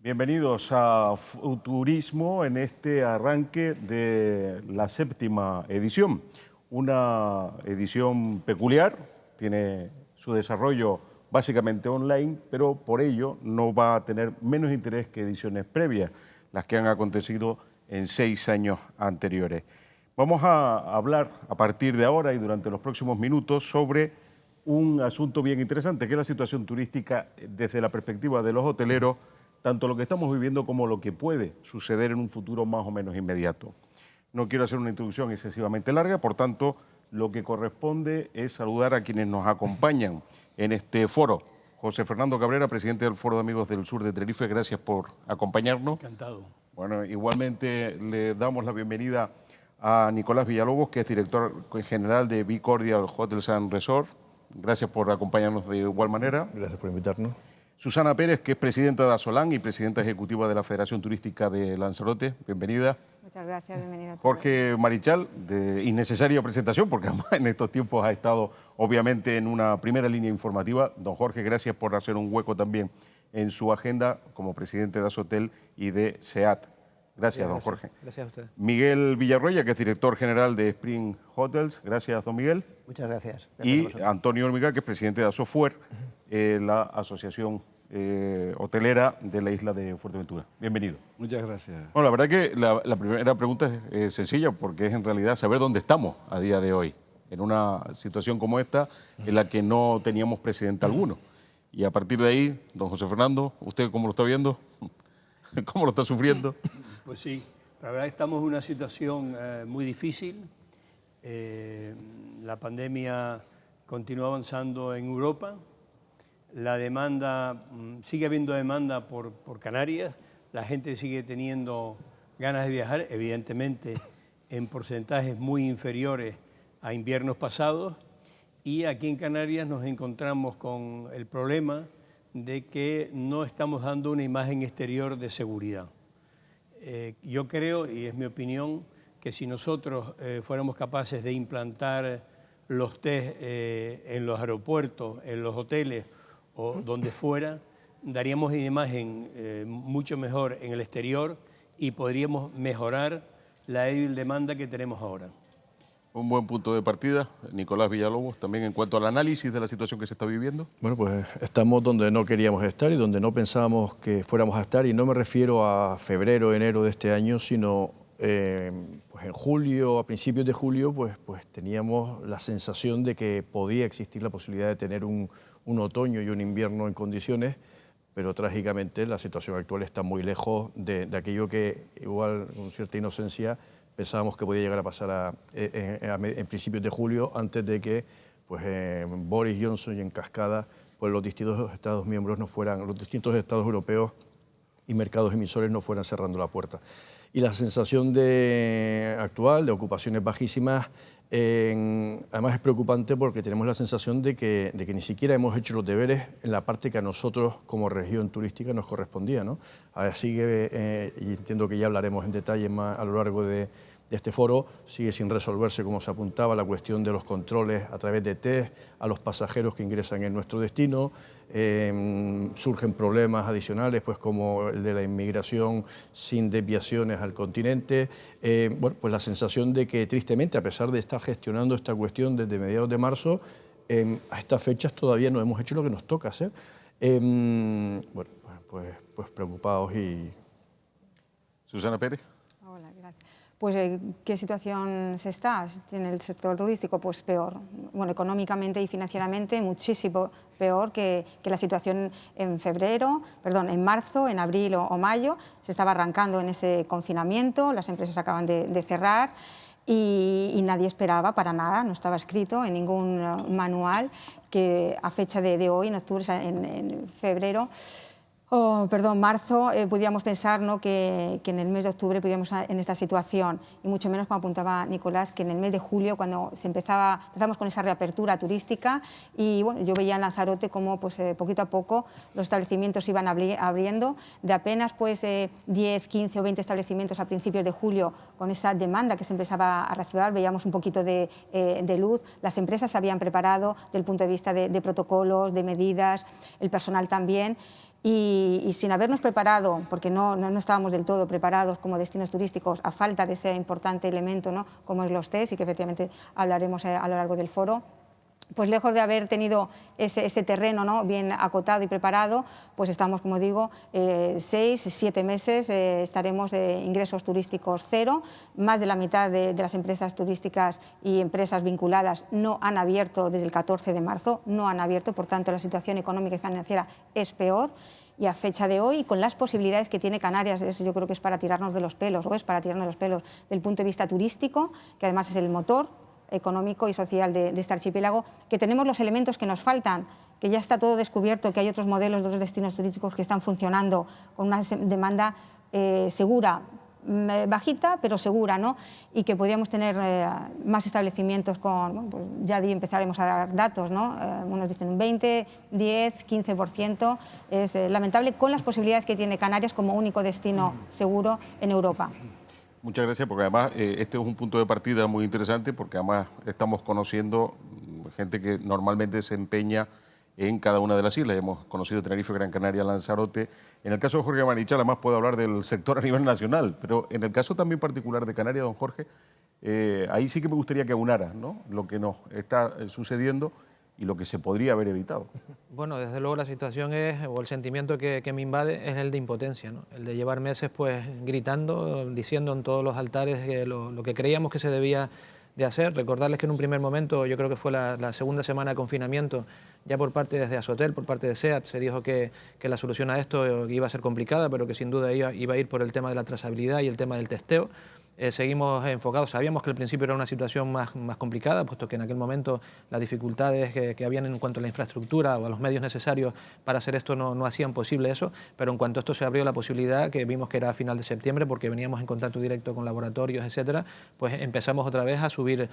Bienvenidos a Futurismo en este arranque de la 7ª edición. Una edición peculiar, tiene su desarrollo básicamente online, pero por ello no va a tener menos interés que ediciones previas, las que han acontecido en 6 años anteriores. Vamos a hablar a partir de ahora y durante los próximos minutos sobre un asunto bien interesante, que es la situación turística desde la perspectiva de los hoteleros, tanto lo que estamos viviendo como lo que puede suceder en un futuro más o menos inmediato. No quiero hacer una introducción excesivamente larga, por tanto, lo que corresponde es saludar a quienes nos acompañan en este foro. José Fernando Cabrera, presidente del Foro de Amigos del Sur de Tenerife, gracias por acompañarnos. Encantado. Bueno, igualmente le damos la bienvenida a Nicolás Villalobos, que es director general de Be Cordial Hotels and Resort. Gracias por acompañarnos de igual manera. Gracias por invitarnos. Susana Pérez, que es presidenta de Asolán y presidenta ejecutiva de la Federación Turística de Lanzarote. Bienvenida. Muchas gracias, bienvenida a todos. Jorge Marichal, de innecesaria presentación, porque además en estos tiempos ha estado obviamente en una primera línea informativa. Don Jorge, gracias por hacer un hueco también en su agenda como presidente de Asotel y de SEAT. Gracias, don Jorge. Gracias a usted. Miguel Villarroya, que es director general de Spring Hotels. Gracias, don Miguel. Muchas gracias. Y Antonio Hormigal, que es presidente de Asofuer, la asociación hotelera de la isla de Fuerteventura. Bienvenido. Muchas gracias. Bueno, la verdad que la primera pregunta es sencilla, porque es en realidad saber dónde estamos a día de hoy, en una situación como esta, en la que no teníamos presidente alguno. Y a partir de ahí, don José Fernando, ¿usted cómo lo está viendo? ¿Cómo lo está sufriendo? Pues sí, la verdad estamos en una situación muy difícil. La pandemia continúa avanzando en Europa. La demanda, sigue habiendo demanda por Canarias. La gente sigue teniendo ganas de viajar, evidentemente en porcentajes muy inferiores a inviernos pasados. Y aquí en Canarias nos encontramos con el problema de que no estamos dando una imagen exterior de seguridad. Yo creo, y es mi opinión, que si nosotros fuéramos capaces de implantar los test en los aeropuertos, en los hoteles o donde fuera, daríamos una imagen mucho mejor en el exterior y podríamos mejorar la débil demanda que tenemos ahora. Un buen punto de partida. Nicolás Villalobos, también en cuanto al análisis de la situación que se está viviendo. Bueno, pues estamos donde no queríamos estar y donde no pensábamos que fuéramos a estar, y no me refiero a febrero, enero de este año, sino pues en julio, a principios de julio, pues teníamos la sensación de que podía existir la posibilidad de tener un otoño y un invierno en condiciones, pero trágicamente la situación actual está muy lejos de aquello que, igual con cierta inocencia, pensábamos que podía llegar a pasar en principios de julio, antes de que Boris Johnson y en cascada pues los distintos Estados miembros los distintos Estados europeos y mercados emisores no fueran cerrando la puerta. Y la sensación actual de ocupaciones bajísimas, además es preocupante porque tenemos la sensación de que ni siquiera hemos hecho los deberes en la parte que a nosotros como región turística nos correspondía, ¿no? Así que, y entiendo que ya hablaremos en detalle más a lo largo de este foro, sigue sin resolverse, como se apuntaba, la cuestión de los controles a través de test a los pasajeros que ingresan en nuestro destino. Surgen problemas adicionales, pues como el de la inmigración sin desviaciones al continente. Bueno, pues la sensación de que, tristemente, a pesar de estar gestionando esta cuestión desde mediados de marzo, a estas fechas todavía no hemos hecho lo que nos toca hacer. Bueno, pues preocupados y... Susana Pérez. Hola, gracias. Pues, ¿qué situación se está en el sector turístico? Pues peor. Bueno, económicamente y financieramente muchísimo peor que la situación en marzo, en abril o mayo. Se estaba arrancando en ese confinamiento, las empresas acaban de cerrar y nadie esperaba para nada, no estaba escrito en ningún manual que a fecha de hoy, en octubre, en febrero, marzo, podíamos pensar, ¿no?, que en el mes de octubre podíamos en esta situación, y mucho menos, como apuntaba Nicolás, que en el mes de julio, cuando empezamos con esa reapertura turística, y bueno, yo veía en Lanzarote cómo poquito a poco los establecimientos iban abriendo, de apenas 10, 15 o 20 establecimientos a principios de julio, con esa demanda que se empezaba a reactivar, veíamos un poquito de luz. Las empresas se habían preparado desde el punto de vista de protocolos, de medidas, el personal también. y sin habernos preparado, porque no estábamos del todo preparados como destinos turísticos, a falta de ese importante elemento, ¿no?, como es los test, y que efectivamente hablaremos a lo largo del foro, pues lejos de haber tenido ese terreno, ¿no?, bien acotado y preparado, pues estamos, como digo, 6, 7 meses, estaremos de ingresos turísticos cero. Más de la mitad de las empresas turísticas y empresas vinculadas no han abierto desde el 14 de marzo, no han abierto, por tanto la situación económica y financiera es peor. Y a fecha de hoy, con las posibilidades que tiene Canarias, yo creo que es para tirarnos de los pelos, o es para tirarnos de los pelos del punto de vista turístico, que además es el motor económico y social de este archipiélago, que tenemos los elementos que nos faltan, que ya está todo descubierto, que hay otros modelos de otros destinos turísticos que están funcionando con una demanda segura, bajita pero segura, ¿no?, y que podríamos tener más establecimientos con, bueno, pues ya empezaremos a dar datos, ¿no? Unos dicen un 20, 10, 15%, es lamentable con las posibilidades que tiene Canarias como único destino seguro en Europa. Muchas gracias, porque además este es un punto de partida muy interesante, porque además estamos conociendo gente que normalmente se empeña en cada una de las islas. Hemos conocido Tenerife, Gran Canaria, Lanzarote. En el caso de Jorge Marichal, además puedo hablar del sector a nivel nacional, pero en el caso también particular de Canarias, don Jorge, ahí sí que me gustaría que aunara, ¿no?, lo que nos está sucediendo y lo que se podría haber evitado. Bueno, desde luego la situación es, o el sentimiento que me invade es el de impotencia, ¿no? El de llevar meses pues gritando, diciendo en todos los altares lo que creíamos que se debía de hacer. Recordarles que en un primer momento, yo creo que fue la segunda semana de confinamiento, ya por parte desde Azotel, por parte de SEAT, se dijo que la solución a esto iba a ser complicada, pero que sin duda iba a ir por el tema de la trazabilidad y el tema del testeo. Seguimos enfocados, sabíamos que al principio era una situación más complicada, puesto que en aquel momento las dificultades que habían en cuanto a la infraestructura o a los medios necesarios para hacer esto no hacían posible eso, pero en cuanto esto se abrió la posibilidad, que vimos que era a final de septiembre, porque veníamos en contacto directo con laboratorios, etcétera, pues empezamos otra vez a subir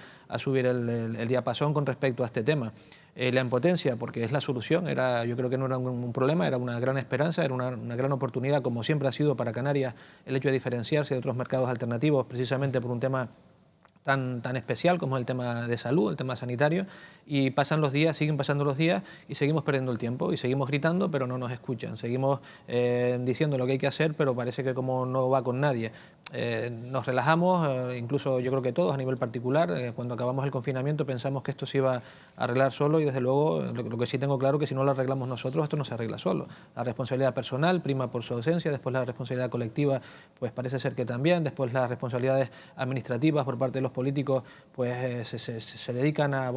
el diapasón con respecto a este tema. La impotencia, porque es la solución, yo creo que no era un problema, era una gran esperanza, era una gran oportunidad, como siempre ha sido para Canarias el hecho de diferenciarse de otros mercados alternativos, precisamente por un tema tan especial como es el tema de salud, el tema sanitario, y pasan los días, siguen pasando los días y seguimos perdiendo el tiempo y seguimos gritando, pero no nos escuchan, seguimos diciendo lo que hay que hacer, pero parece que como no va con nadie. Nos relajamos, incluso yo creo que todos a nivel particular, cuando acabamos el confinamiento pensamos que esto se iba a arreglar solo, y desde luego lo que sí tengo claro es que si no lo arreglamos nosotros, esto no se arregla solo. La responsabilidad personal prima por su ausencia, después la responsabilidad colectiva pues parece ser que también, después las responsabilidades administrativas por parte de los políticos pues se dedican a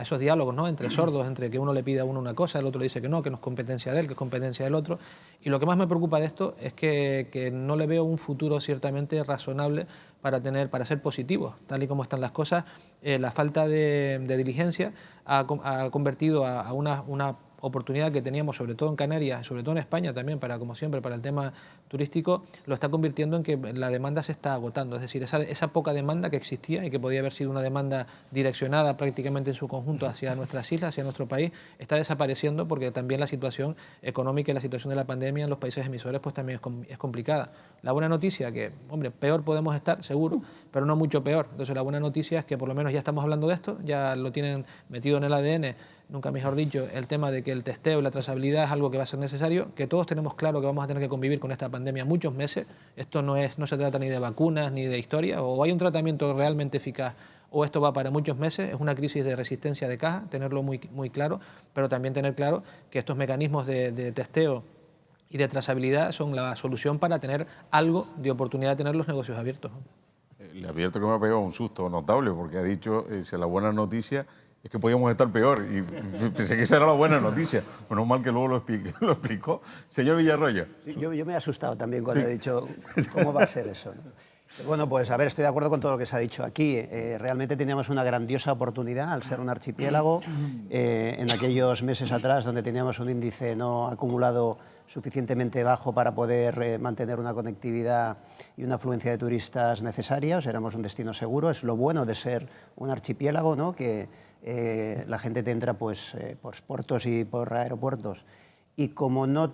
esos diálogos, ¿no?, entre sordos, entre que uno le pide a uno una cosa, el otro le dice que no es competencia de él, que es competencia del otro. Y lo que más me preocupa de esto es que no le veo un futuro ciertamente razonable para ser positivos, tal y como están las cosas. La falta de diligencia ha convertido a una oportunidad que teníamos, sobre todo en Canarias, sobre todo en España también, como siempre, para el tema turístico, lo está convirtiendo en que la demanda se está agotando. Es decir, esa poca demanda que existía y que podía haber sido una demanda direccionada prácticamente en su conjunto hacia nuestras islas, hacia nuestro país, está desapareciendo, porque también la situación económica y la situación de la pandemia en los países emisores pues también es complicada. La buena noticia, que, hombre, peor podemos estar, seguro, pero no mucho peor. Entonces la buena noticia es que por lo menos ya estamos hablando de esto, ya lo tienen metido en el ADN, nunca mejor dicho, el tema de que el testeo y la trazabilidad es algo que va a ser necesario, que todos tenemos claro que vamos a tener que convivir con esta pandemia muchos meses. Esto no se trata ni de vacunas ni de historia, o hay un tratamiento realmente eficaz o esto va para muchos meses. Es una crisis de resistencia de caja, tenerlo muy claro, pero también tener claro que estos mecanismos de testeo y de trazabilidad son la solución para tener algo de oportunidad de tener los negocios abiertos. Le advierto que me ha pegado un susto notable, porque ha dicho la buena noticia es que podíamos estar peor, y pensé que esa era la buena noticia. Menos mal que luego lo explicó. Señor Villarroya. Yo me he asustado también cuando he dicho cómo va a ser eso, ¿no? Bueno, pues a ver, estoy de acuerdo con todo lo que se ha dicho aquí. Realmente teníamos una grandiosa oportunidad al ser un archipiélago. En aquellos meses atrás, donde teníamos un índice no acumulado suficientemente bajo para poder mantener una conectividad y una afluencia de turistas necesarias, éramos un destino seguro. Es lo bueno de ser un archipiélago, ¿no?, que la gente te entra pues, por puertos y por aeropuertos. Y como no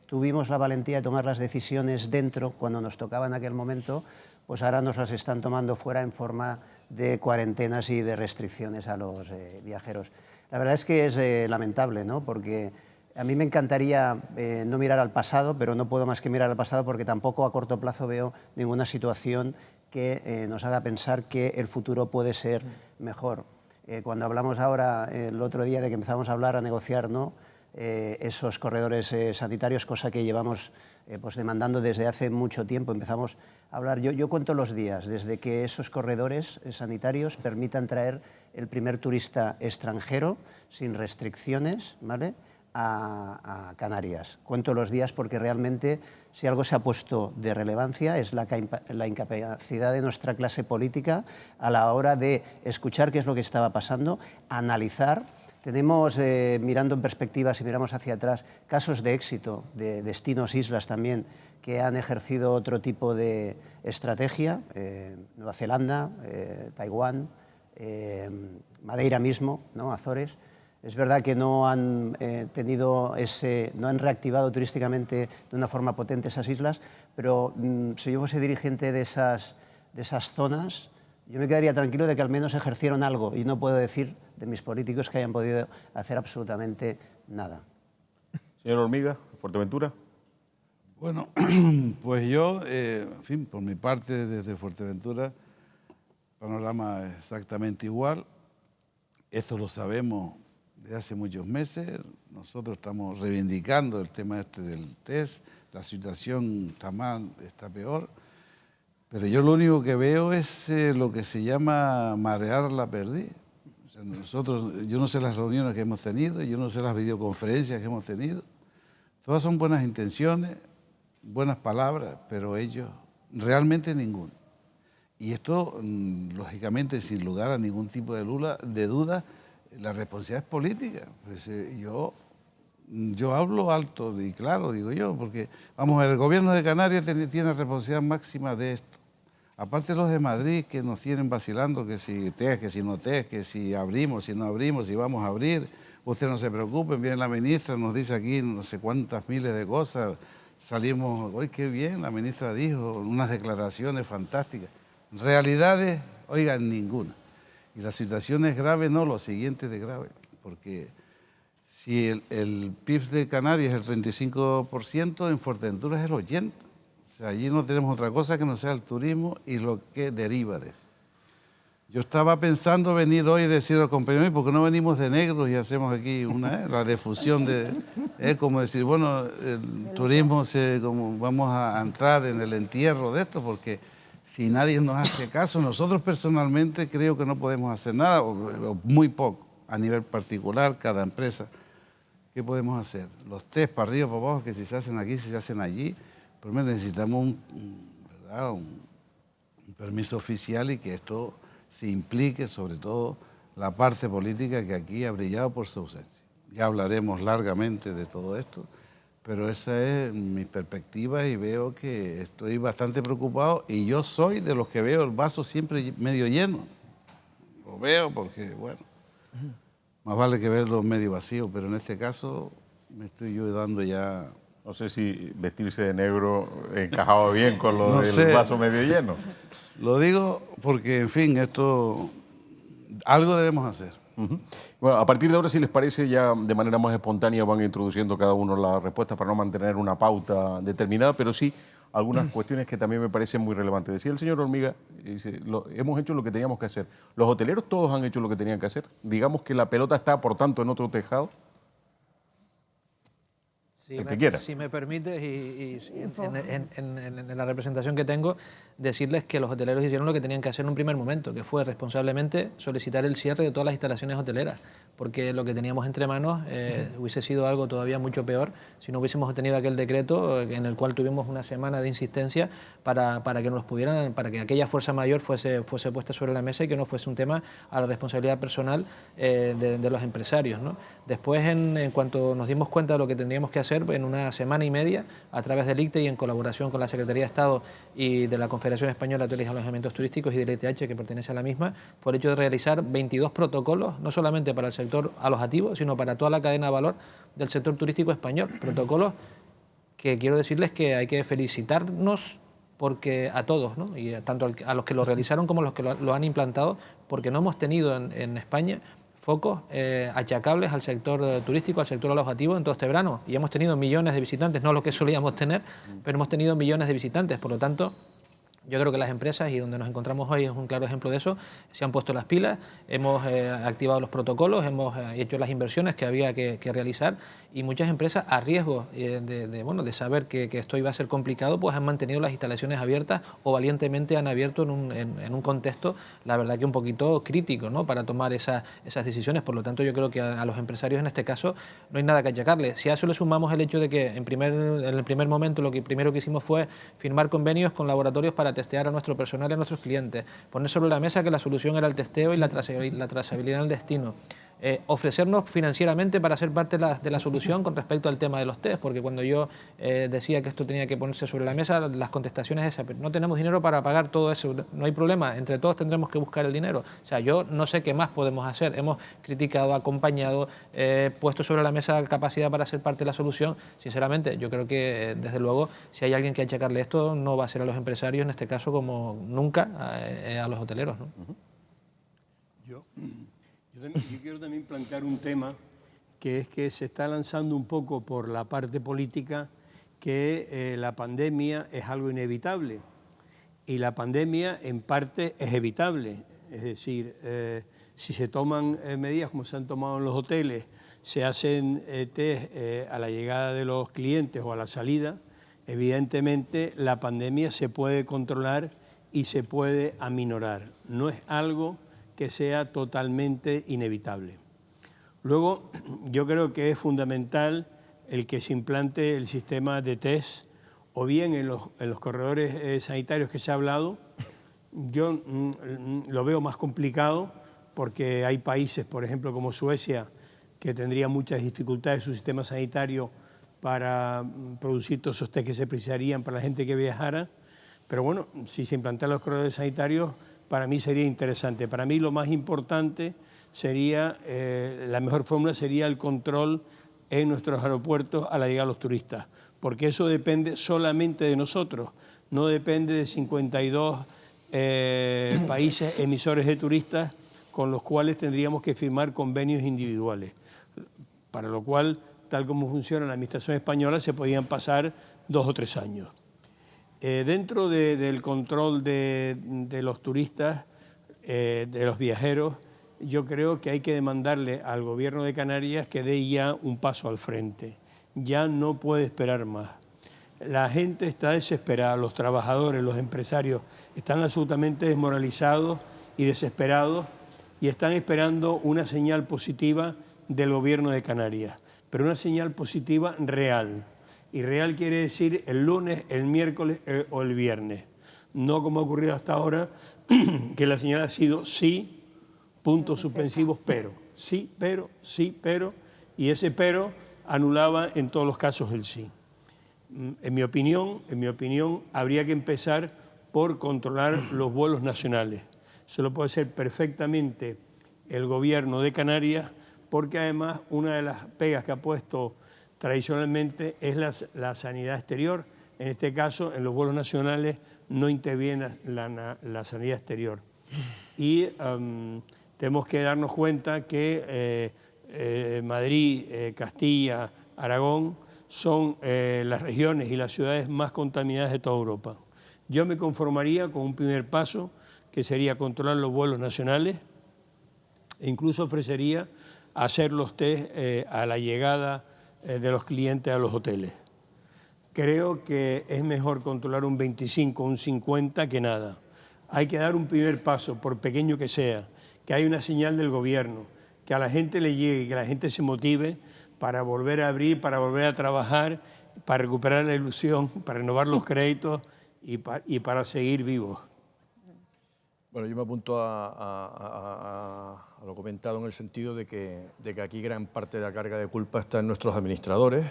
tuvimos la valentía de tomar las decisiones dentro cuando nos tocaba en aquel momento, pues ahora nos las están tomando fuera en forma de cuarentenas y de restricciones a los viajeros. La verdad es que es lamentable, ¿no?, porque A mí me encantaría no mirar al pasado, pero no puedo más que mirar al pasado porque tampoco a corto plazo veo ninguna situación que nos haga pensar que el futuro puede ser mejor. Cuando hablamos ahora, el otro día, de que empezamos a hablar, a negociar, ¿no?, esos corredores sanitarios, cosa que llevamos pues demandando desde hace mucho tiempo. Empezamos a hablar, yo cuento los días, desde que esos corredores sanitarios permitan traer el primer turista extranjero sin restricciones, ¿vale?, a Canarias. Cuento los días porque realmente si algo se ha puesto de relevancia es la incapacidad de nuestra clase política a la hora de escuchar qué es lo que estaba pasando, analizar. Tenemos, mirando en perspectiva, si miramos hacia atrás, casos de éxito de destinos, islas también, que han ejercido otro tipo de estrategia, Nueva Zelanda, Taiwán, Madeira mismo, ¿no?, Azores. Es verdad que no han no han reactivado turísticamente de una forma potente esas islas, pero si yo fuese dirigente de esas zonas, yo me quedaría tranquilo de que al menos ejercieron algo, y no puedo decir de mis políticos que hayan podido hacer absolutamente nada. Señor Hormiga, Fuerteventura. Bueno, pues yo, en fin, por mi parte, desde Fuerteventura, panorama exactamente igual. Esto lo sabemos de hace muchos meses. Nosotros estamos reivindicando el tema este del test. La situación está mal, está peor. Pero yo lo único que veo es lo que se llama marear la perdiz. O sea, yo no sé las reuniones que hemos tenido, yo no sé las videoconferencias que hemos tenido. Todas son buenas intenciones, buenas palabras, pero ellos realmente ninguno. Y esto, lógicamente, sin lugar a ningún tipo de duda, la responsabilidad es política. Pues, yo hablo alto y claro, digo yo, porque, vamos a ver, el gobierno de Canarias tiene responsabilidad máxima de esto. Aparte los de Madrid, que nos tienen vacilando, que si test, que si no test, que si abrimos, si no abrimos, si vamos a abrir. Ustedes no se preocupen, viene la ministra, nos dice aquí no sé cuántas miles de cosas. Salimos, hoy qué bien, la ministra dijo, unas declaraciones fantásticas. Realidades, oigan, ninguna. Y la situación es grave, no, lo siguiente de grave, porque si el PIB de Canarias es el 35%, en Fuerteventura es el 80%. O sea, allí no tenemos otra cosa que no sea el turismo y lo que deriva de eso. Yo estaba pensando venir hoy y decir a los compañeros, ¿por qué no venimos de negros y hacemos aquí la difusión de... como decir, bueno, el turismo, como vamos a entrar en el entierro de esto, porque si nadie nos hace caso, nosotros personalmente creo que no podemos hacer nada, o muy poco, a nivel particular, cada empresa. ¿Qué podemos hacer? Los test para arriba, para abajo, que si se hacen aquí, si se hacen allí, pero necesitamos un permiso oficial y que esto se implique, sobre todo, la parte política que aquí ha brillado por su ausencia. Ya hablaremos largamente de todo esto, pero esa es mi perspectiva y veo que estoy bastante preocupado y yo soy de los que veo el vaso siempre medio lleno. Lo veo porque, bueno, más vale que verlo medio vacío, pero en este caso me estoy yo dando ya... No sé si vestirse de negro encajaba bien con lo del vaso medio lleno. Lo digo porque, en fin, esto algo debemos hacer. Bueno, a partir de ahora, si les parece, ya de manera más espontánea van introduciendo cada uno las respuestas para no mantener una pauta determinada, pero sí algunas cuestiones que también me parecen muy relevantes. Decía el señor Hormiga, dice, hemos hecho lo que teníamos que hacer. ¿Los hoteleros todos han hecho lo que tenían que hacer? Digamos que la pelota está, por tanto, en otro tejado. El que quiera. Si me permites, y en la representación que tengo, decirles que los hoteleros hicieron lo que tenían que hacer en un primer momento, que fue responsablemente solicitar el cierre de todas las instalaciones hoteleras, porque lo que teníamos entre manos hubiese sido algo todavía mucho peor si no hubiésemos tenido aquel decreto en el cual tuvimos una semana de insistencia para que nos pudieran, para que aquella fuerza mayor fuese puesta sobre la mesa y que no fuese un tema a la responsabilidad personal de los empresarios, ¿no? Después, en cuanto nos dimos cuenta de lo que tendríamos que hacer, en una semana y media, a través del ICTE y en colaboración con la Secretaría de Estado y de la Confederación Española de Hoteles y Alojamientos Turísticos y del ITH, que pertenece a la misma, fue el hecho de realizar 22 protocolos, no solamente para el sector alojativo, sino para toda la cadena de valor del sector turístico español. Protocolos que quiero decirles que hay que felicitarnos porque a todos, ¿no? Y tanto a los que lo realizaron como a los que lo han implantado, porque no hemos tenido en España focos achacables al sector turístico, al sector alojativo en todo este verano. Y hemos tenido millones de visitantes, no lo que solíamos tener, pero hemos tenido millones de visitantes. Por lo tanto, yo creo que las empresas, y donde nos encontramos hoy es un claro ejemplo de eso, se han puesto las pilas, hemos activado los protocolos, hemos hecho las inversiones que había que realizar, y muchas empresas, a riesgo de saber que esto iba a ser complicado, pues han mantenido las instalaciones abiertas o valientemente han abierto en un contexto, la verdad que un poquito crítico, ¿no?, para tomar esas decisiones. Por lo tanto, yo creo que a los empresarios en este caso no hay nada que achacarle. Si a eso le sumamos el hecho de que en el primer momento lo que primero que hicimos fue firmar convenios con laboratorios para testear a nuestro personal y a nuestros clientes, poner sobre la mesa que la solución era el testeo y la trazabilidad en el destino. Ofrecernos financieramente para ser parte de la solución con respecto al tema de los test, porque cuando yo decía que esto tenía que ponerse sobre la mesa, las contestaciones esas, pero no tenemos dinero para pagar todo eso, no hay problema, entre todos tendremos que buscar el dinero. O sea, yo no sé qué más podemos hacer, hemos criticado, acompañado, puesto sobre la mesa capacidad para ser parte de la solución. Sinceramente, yo creo que desde luego, si hay alguien que achacarle esto, no va a ser a los empresarios, en este caso como nunca a los hoteleros, ¿no? Yo quiero también plantear un tema que es que se está lanzando un poco por la parte política que la pandemia es algo inevitable y la pandemia en parte es evitable. Es decir, si se toman medidas como se han tomado en los hoteles, se hacen test a la llegada de los clientes o a la salida, evidentemente la pandemia se puede controlar y se puede aminorar. No es algo que sea totalmente inevitable. Luego, yo creo que es fundamental el que se implante el sistema de test, o bien en los corredores sanitarios que se ha hablado. Yo lo veo más complicado porque hay países, por ejemplo, como Suecia, que tendría muchas dificultades en su sistema sanitario para producir todos esos test que se precisarían para la gente que viajara. Pero bueno, si se implantaran los corredores sanitarios, para mí sería interesante. Para mí lo más importante sería, la mejor fórmula sería el control en nuestros aeropuertos a la llegada de los turistas, porque eso depende solamente de nosotros, no depende de 52 países emisores de turistas con los cuales tendríamos que firmar convenios individuales, para lo cual, tal como funciona la administración española, se podían pasar 2 o 3 años. Dentro del control de los turistas, de los viajeros, yo creo que hay que demandarle al Gobierno de Canarias que dé ya un paso al frente. Ya no puede esperar más. La gente está desesperada, los trabajadores, los empresarios están absolutamente desmoralizados y desesperados y están esperando una señal positiva del Gobierno de Canarias, pero una señal positiva real. Y real quiere decir el lunes, el miércoles o el viernes. No como ha ocurrido hasta ahora, que la señal ha sido sí, puntos suspensivos, pero. Sí, pero, y ese pero anulaba en todos los casos el sí. En mi opinión, habría que empezar por controlar los vuelos nacionales. Eso lo puede hacer perfectamente el Gobierno de Canarias, porque además una de las pegas que ha puesto tradicionalmente es la sanidad exterior. En este caso, en los vuelos nacionales no interviene la sanidad exterior. Y tenemos que darnos cuenta que Madrid, Castilla, Aragón son las regiones y las ciudades más contaminadas de toda Europa. Yo me conformaría con un primer paso, que sería controlar los vuelos nacionales, e incluso ofrecería hacer los test a la llegada de los clientes a los hoteles. Creo que es mejor controlar un 25 o un 50 que nada. Hay que dar un primer paso, por pequeño que sea, que haya una señal del Gobierno, que a la gente le llegue, que la gente se motive para volver a abrir, para volver a trabajar, para recuperar la ilusión, para renovar los créditos y para seguir vivos. Bueno, yo me apunto a lo comentado en el sentido de que aquí gran parte de la carga de culpa está en nuestros administradores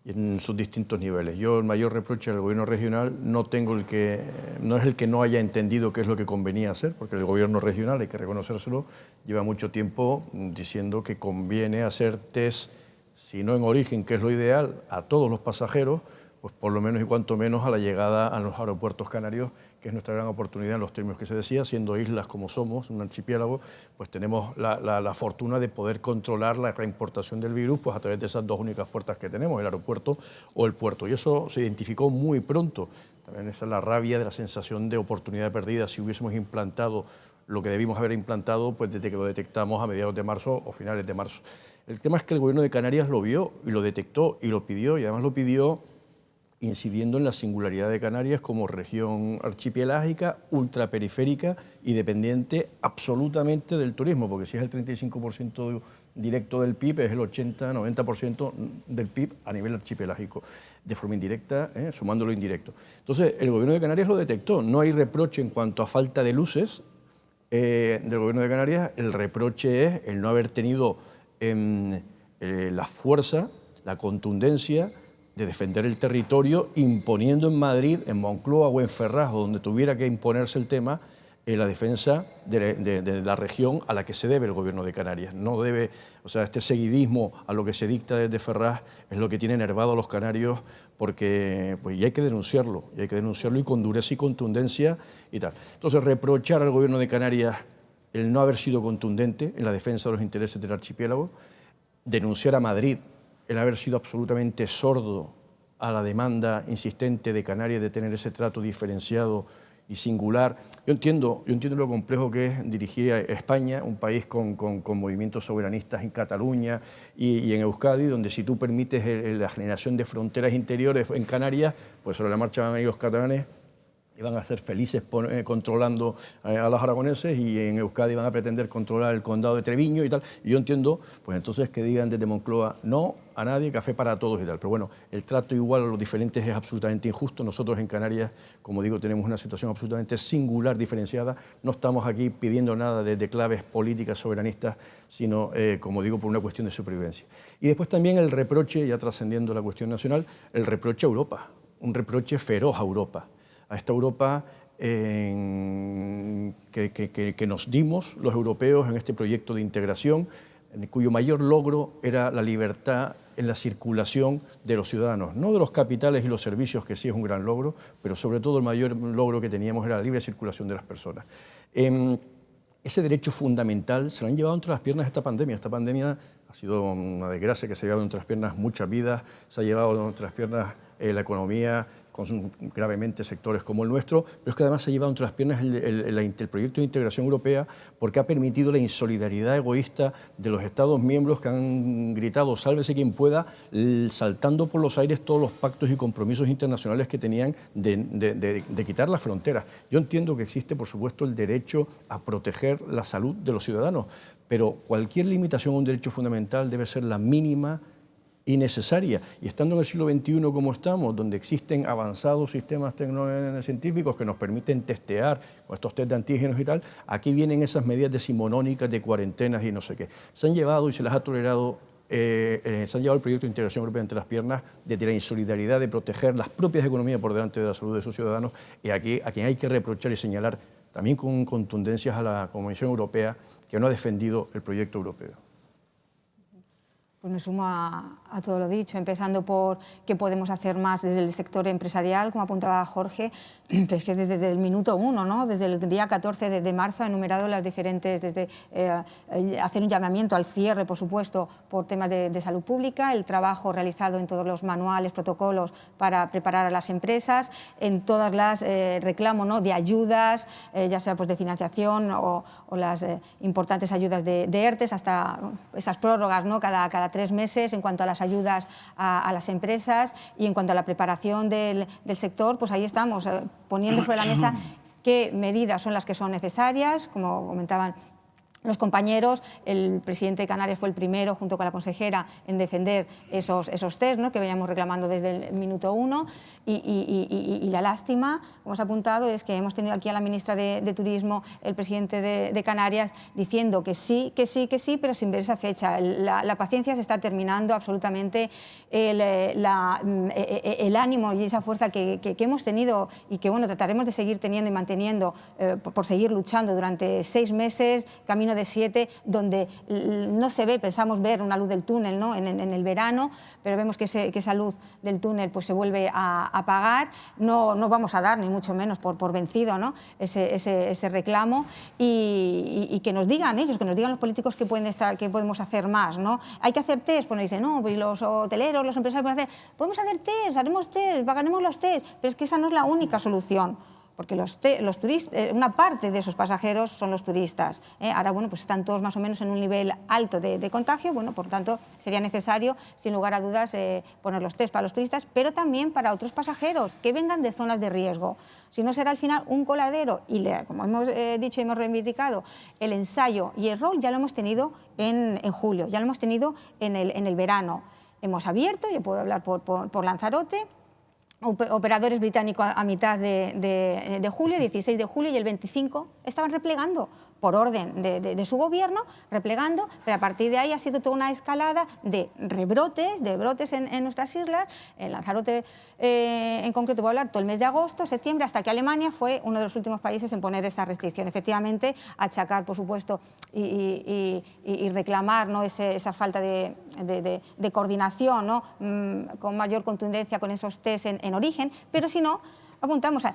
y en sus distintos niveles. Yo el mayor reproche al gobierno regional no es el que no haya entendido qué es lo que convenía hacer, porque el gobierno regional, hay que reconocérselo, lleva mucho tiempo diciendo que conviene hacer test, si no en origen, que es lo ideal, a todos los pasajeros, pues por lo menos y cuanto menos a la llegada a los aeropuertos canarios, que es nuestra gran oportunidad en los términos que se decía, siendo islas como somos, un archipiélago, pues tenemos la fortuna de poder controlar la reimportación del virus pues a través de esas dos únicas puertas que tenemos, el aeropuerto o el puerto. Y eso se identificó muy pronto. También esa es la rabia de la sensación de oportunidad perdida. Si hubiésemos implantado lo que debimos haber implantado pues desde que lo detectamos a mediados de marzo o finales de marzo. El tema es que el Gobierno de Canarias lo vio y lo detectó y lo pidió, y además lo pidió incidiendo en la singularidad de Canarias como región archipelágica, ultraperiférica y dependiente absolutamente del turismo, porque si es el 35% directo del PIB, es el 80-90% del PIB a nivel archipelágico, de forma indirecta, sumando lo indirecto. Entonces, el Gobierno de Canarias lo detectó. No hay reproche en cuanto a falta de luces del Gobierno de Canarias. El reproche es el no haber tenido la fuerza, la contundencia de defender el territorio, imponiendo en Madrid, en Moncloa o en Ferraz, o donde tuviera que imponerse el tema, la defensa de la región a la que se debe el Gobierno de Canarias. No debe, o sea, este seguidismo a lo que se dicta desde Ferraz es lo que tiene enervado a los canarios, porque pues, y hay que denunciarlo y con dureza y contundencia y tal. Entonces, reprochar al Gobierno de Canarias el no haber sido contundente en la defensa de los intereses del archipiélago, denunciar a Madrid el haber sido absolutamente sordo a la demanda insistente de Canarias de tener ese trato diferenciado y singular. Yo entiendo lo complejo que es dirigir a España, un país con movimientos soberanistas en Cataluña y en Euskadi, donde si tú permites la generación de fronteras interiores en Canarias, pues sobre la marcha van a ir los catalanes y van a ser felices controlando a los aragoneses, y en Euskadi van a pretender controlar el condado de Treviño y tal. Y yo entiendo, pues entonces que digan desde Moncloa no a nadie, café para todos y tal. Pero bueno, el trato igual a los diferentes es absolutamente injusto. Nosotros en Canarias, como digo, tenemos una situación absolutamente singular, diferenciada. No estamos aquí pidiendo nada desde claves políticas soberanistas, sino, como digo, por una cuestión de supervivencia. Y después también el reproche, ya trascendiendo la cuestión nacional, el reproche a Europa, un reproche feroz a Europa. A esta Europa que nos dimos los europeos en este proyecto de integración, cuyo mayor logro era la libertad en la circulación de los ciudadanos, no de los capitales y los servicios, que sí es un gran logro, pero sobre todo el mayor logro que teníamos era la libre circulación de las personas. Ese derecho fundamental se lo han llevado entre las piernas esta pandemia. Esta pandemia ha sido una desgracia que se ha llevado entre las piernas muchas vidas, se ha llevado entre las piernas la economía, con gravemente sectores como el nuestro, pero es que además se ha llevado entre las piernas el proyecto de integración europea, porque ha permitido la insolidaridad egoísta de los Estados miembros que han gritado sálvese quien pueda, saltando por los aires todos los pactos y compromisos internacionales que tenían de quitar las fronteras. Yo entiendo que existe, por supuesto, el derecho a proteger la salud de los ciudadanos, pero cualquier limitación a un derecho fundamental debe ser la mínima y necesaria. Y estando en el siglo XXI como estamos, donde existen avanzados sistemas científicos que nos permiten testear con estos test de antígenos y tal, aquí vienen esas medidas decimonónicas de cuarentenas y no sé qué. Se han llevado y se las ha tolerado, se han llevado el proyecto de integración europea entre las piernas desde la insolidaridad de proteger las propias economías por delante de la salud de sus ciudadanos, y aquí a quien hay que reprochar y señalar también con contundencias a la Comisión Europea, que no ha defendido el proyecto europeo. Pues me sumo a todo lo dicho, empezando por qué podemos hacer más desde el sector empresarial, como apuntaba Jorge, pero es que desde el minuto 1, ¿no? Desde el día 14 de marzo ha enumerado las diferentes, desde hacer un llamamiento al cierre, por supuesto, por temas de salud pública, el trabajo realizado en todos los manuales, protocolos para preparar a las empresas, en todas las reclamos, ¿no? De ayudas, ya sea pues de financiación o las importantes ayudas de ERTES, hasta esas prórrogas, ¿no? Cada 3 meses en cuanto a las ayudas a las empresas, y en cuanto a la preparación del sector, pues ahí estamos poniendo sobre la mesa qué medidas son las que son necesarias, como comentaban los compañeros. El presidente de Canarias fue el primero, junto con la consejera, en defender esos test, ¿no? Que veníamos reclamando desde el minuto 1, y la lástima, como os he apuntado, es que hemos tenido aquí a la ministra de Turismo, el presidente de Canarias, diciendo que sí, pero sin ver esa fecha. La paciencia se está terminando absolutamente, el ánimo y esa fuerza que hemos tenido, y que bueno, trataremos de seguir teniendo y manteniendo por seguir luchando durante 6 meses, camino camino de 7 donde no se ve, pensamos ver una luz del túnel, ¿no? en el verano, pero vemos que esa luz del túnel pues, se vuelve a apagar. No vamos a dar, ni mucho menos, por vencido, ¿no? ese reclamo y que nos digan ellos, que nos digan los políticos que podemos hacer más, ¿no? Hay que hacer test, pues nos dicen, no, pues los hoteleros, los empresarios podemos hacer test, haremos test, pagaremos los test, pero es que esa no es la única solución. Porque los turistas, una parte de esos pasajeros son los turistas. Ahora, bueno, pues están todos más o menos en un nivel alto de contagio, bueno, por tanto, sería necesario, sin lugar a dudas, poner los test para los turistas, pero también para otros pasajeros que vengan de zonas de riesgo. Si no, será al final un coladero. Y, como hemos dicho y hemos reivindicado, el ensayo y el rol ya lo hemos tenido en julio, ya lo hemos tenido en el verano. Hemos abierto, yo puedo hablar por Lanzarote, operadores británicos a mitad de julio, 16 de julio, y el 25 estaban replegando por orden de su gobierno, replegando, pero a partir de ahí ha sido toda una escalada de rebrotes, en nuestras islas. En Lanzarote, en concreto, voy a hablar todo el mes de agosto, septiembre, hasta que Alemania fue uno de los últimos países en poner esta restricción. Efectivamente, achacar, por supuesto, y reclamar, ¿no? esa falta de coordinación, ¿no? Con mayor contundencia con esos test en origen, pero si no, apuntamos a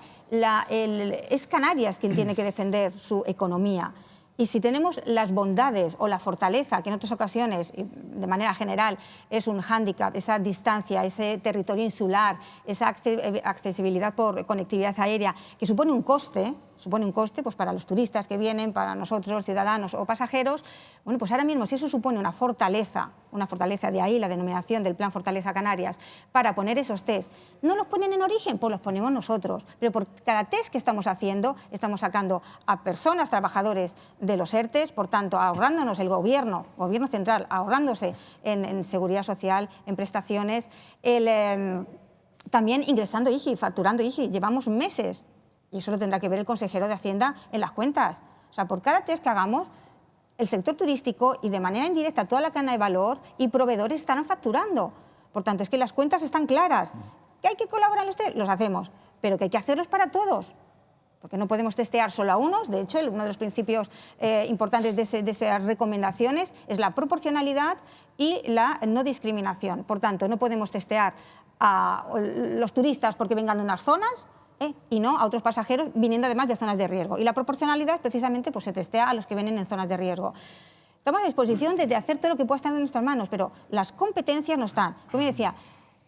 es Canarias quien tiene que defender su economía. Y si tenemos las bondades o la fortaleza, que en otras ocasiones, y de manera general, es un hándicap, esa distancia, ese territorio insular, esa accesibilidad por conectividad aérea, que supone un coste pues para los turistas que vienen, para nosotros, ciudadanos o pasajeros, bueno, pues ahora mismo si eso supone una fortaleza, de ahí la denominación del Plan Fortaleza Canarias, para poner esos test, ¿no los ponen en origen? Pues los ponemos nosotros, pero por cada test que estamos haciendo, estamos sacando a personas, trabajadores de los ERTES, por tanto, ahorrándonos el gobierno central, ahorrándose en seguridad social, en prestaciones, también ingresando IGI, facturando IGI, llevamos meses. Y eso lo tendrá que ver el consejero de Hacienda en las cuentas. O sea, por cada test que hagamos, el sector turístico y de manera indirecta toda la cadena de valor y proveedores estarán facturando. Por tanto, es que las cuentas están claras. ¿Que hay que colaborar en los test? Los hacemos, pero que hay que hacerlos para todos. Porque no podemos testear solo a unos. De hecho, uno de los principios importantes de esas recomendaciones es la proporcionalidad y la no discriminación. Por tanto, no podemos testear a los turistas porque vengan de unas zonas, y no a otros pasajeros viniendo además de zonas de riesgo. Y la proporcionalidad precisamente pues, se testea a los que vienen en zonas de riesgo. Estamos a disposición de hacer todo lo que pueda estar en nuestras manos, pero las competencias no están. Como decía,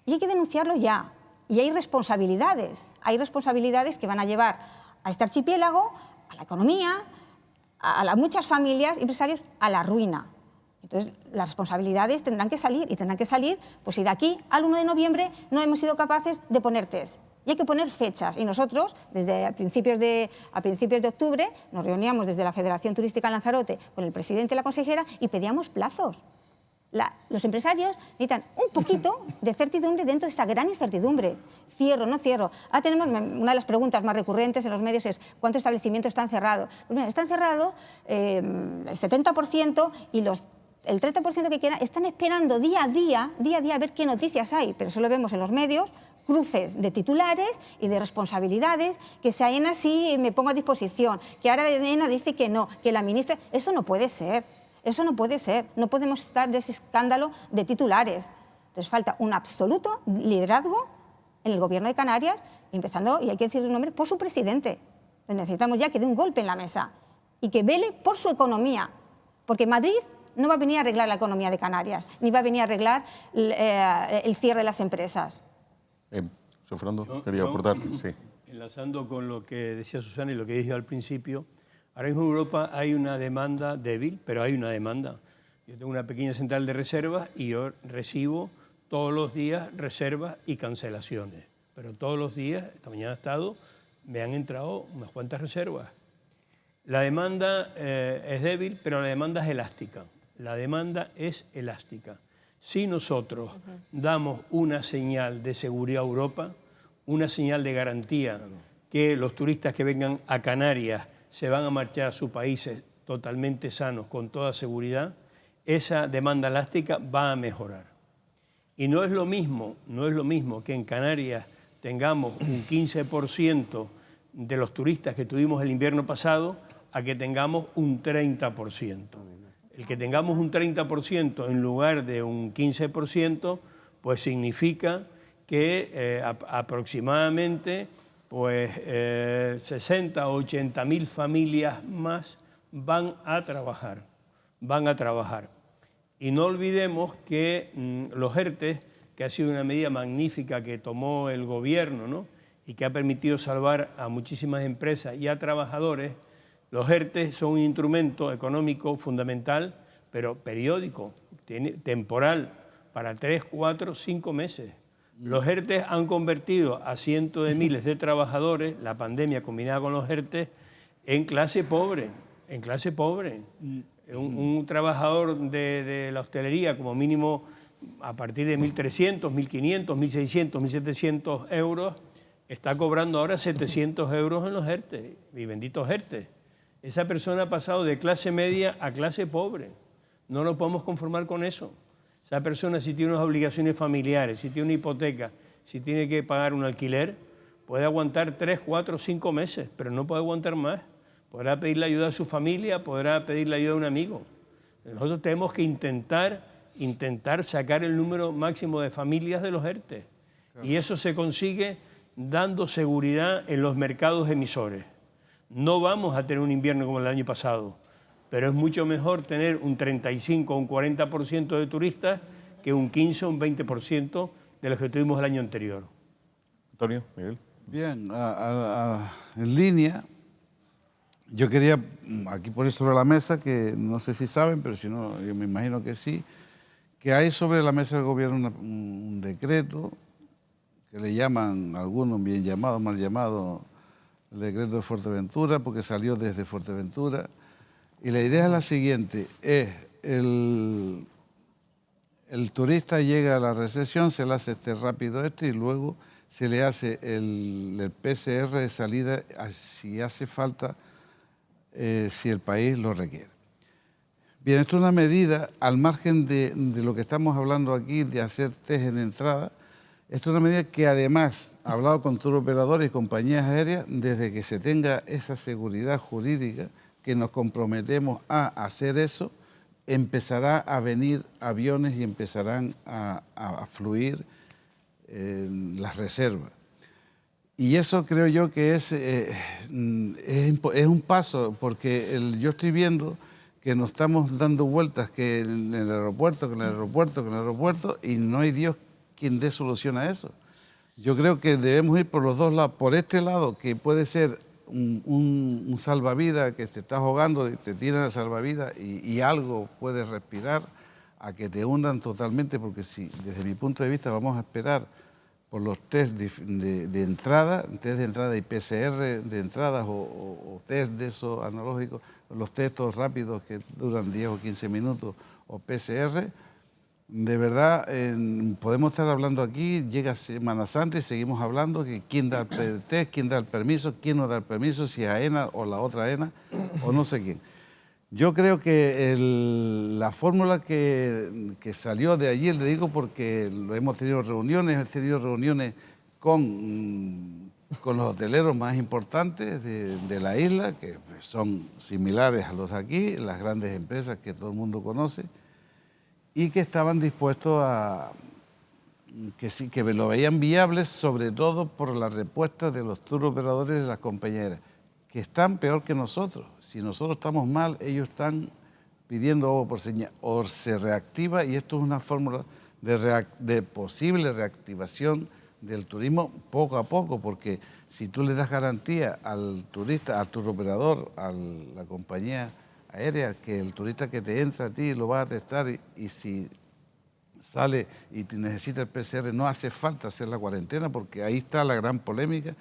y hay que denunciarlo ya. Y hay responsabilidades que van a llevar a este archipiélago, a la economía, a muchas familias, empresarios, a la ruina. Entonces, las responsabilidades tendrán que salir, y tendrán que salir, pues si de aquí al 1 de noviembre no hemos sido capaces de poner test. Y hay que poner fechas. Y nosotros, desde a principios de octubre, nos reuníamos desde la Federación Turística Lanzarote con el presidente y la consejera y pedíamos plazos. Los empresarios necesitan un poquito de certidumbre dentro de esta gran incertidumbre. Cierro, no cierro. Ahora tenemos una de las preguntas más recurrentes en los medios es ¿cuántos establecimientos están cerrados? Pues mira, están cerrados el 70% y el 30% que queda están esperando día a día a ver qué noticias hay, pero eso lo vemos en los medios, cruces de titulares y de responsabilidades, que si AENA sí me pongo a disposición, que ahora AENA dice que no, que la ministra... Eso no puede ser, no podemos estar de ese escándalo de titulares. Entonces falta un absoluto liderazgo en el Gobierno de Canarias, empezando, y hay que decir su nombre, por su presidente. Necesitamos ya que dé un golpe en la mesa y que vele por su economía, porque Madrid no va a venir a arreglar la economía de Canarias, ni va a venir a arreglar el cierre de las empresas. José Fernando, quería aportar. Sí. Enlazando con lo que decía Susana y lo que dije al principio, ahora mismo en Europa hay una demanda débil, pero hay una demanda. Yo tengo una pequeña central de reservas y yo recibo todos los días reservas y cancelaciones. Pero todos los días, esta mañana me han entrado unas cuantas reservas. La demanda es débil, pero la demanda es elástica. Si nosotros damos una señal de seguridad a Europa, una señal de garantía que los turistas que vengan a Canarias se van a marchar a sus países totalmente sanos, con toda seguridad, esa demanda elástica va a mejorar. Y no es lo mismo que en Canarias tengamos un 15% de los turistas que tuvimos el invierno pasado a que tengamos un 30%. El que tengamos un 30% en lugar de un 15%, pues significa que aproximadamente pues, 60 o 80.000 familias más van a trabajar. Y no olvidemos que los ERTE, que ha sido una medida magnífica que tomó el gobierno, ¿no?, y que ha permitido salvar a muchísimas empresas y a trabajadores, los ERTE son un instrumento económico fundamental, pero periódico, temporal, para 3, 4, 5 meses. Los ERTE han convertido a cientos de miles de trabajadores, la pandemia combinada con los ERTE, en clase pobre, Un trabajador de la hostelería, como mínimo a partir de 1.300, 1.500, 1.600, 1.700 euros, está cobrando ahora 700 euros en los ERTE, y benditos ERTE. Esa persona ha pasado de clase media a clase pobre. No nos podemos conformar con eso. Esa persona, si tiene unas obligaciones familiares, si tiene una hipoteca, si tiene que pagar un alquiler, puede aguantar 3, 4, 5 meses, pero no puede aguantar más. Podrá pedir la ayuda de su familia, podrá pedir la ayuda de un amigo. Nosotros tenemos que intentar sacar el número máximo de familias de los ERTE. Y eso se consigue dando seguridad en los mercados emisores. No vamos a tener un invierno como el año pasado, pero es mucho mejor tener un 35 o un 40% de turistas que un 15 o un 20% de los que tuvimos el año anterior. Antonio, Miguel. Bien, en línea, yo quería aquí poner sobre la mesa, que no sé si saben, pero si no, yo me imagino que sí, que hay sobre la mesa del gobierno un decreto que le llaman algunos bien llamado, mal llamado, el decreto de Fuerteventura, porque salió desde Fuerteventura. Y la idea es la siguiente, el turista llega a la recepción, se le hace rápido y luego se le hace el PCR de salida si hace falta, si el país lo requiere. Bien, esto es una medida, al margen de lo que estamos hablando aquí, de hacer test en entrada. Esto es una medida que además ha hablado con turoperadores y compañías aéreas desde que se tenga esa seguridad jurídica, que nos comprometemos a hacer eso, empezará a venir aviones y empezarán a fluir las reservas. Y eso creo yo que es un paso, porque yo estoy viendo que nos estamos dando vueltas que en el aeropuerto, y no hay Dios quien dé solución a eso. Yo creo que debemos ir por los dos lados. Por este lado, que puede ser un salvavidas, que te estás ahogando, te tiran el salvavidas y algo puedes respirar, a que te hundan totalmente, porque si desde mi punto de vista vamos a esperar por los test de entrada, test de entrada y PCR de entradas o test de esos analógicos, los test rápidos que duran 10 o 15 minutos o PCR, de verdad podemos estar hablando aquí, llega Semana Santa y seguimos hablando que quién da el test, quién da el permiso, quién no da el permiso, si es AENA o la otra AENA o no sé quién. Yo creo que la fórmula que salió de allí, le digo porque hemos tenido reuniones con los hoteleros más importantes de la isla, que son similares a los de aquí, las grandes empresas que todo el mundo conoce, y que estaban dispuestos que lo veían viable, sobre todo por la respuesta de los tour operadores de las compañeras, que están peor que nosotros. Si nosotros estamos mal, ellos están pidiendo ovo por señal. O se reactiva, y esto es una fórmula de posible reactivación del turismo poco a poco, porque si tú le das garantía al turista, al tour operador, a la compañía aérea, que el turista que te entra a ti lo va a testar y si sale y necesita el PCR, no hace falta hacer la cuarentena, porque ahí está la gran polémica.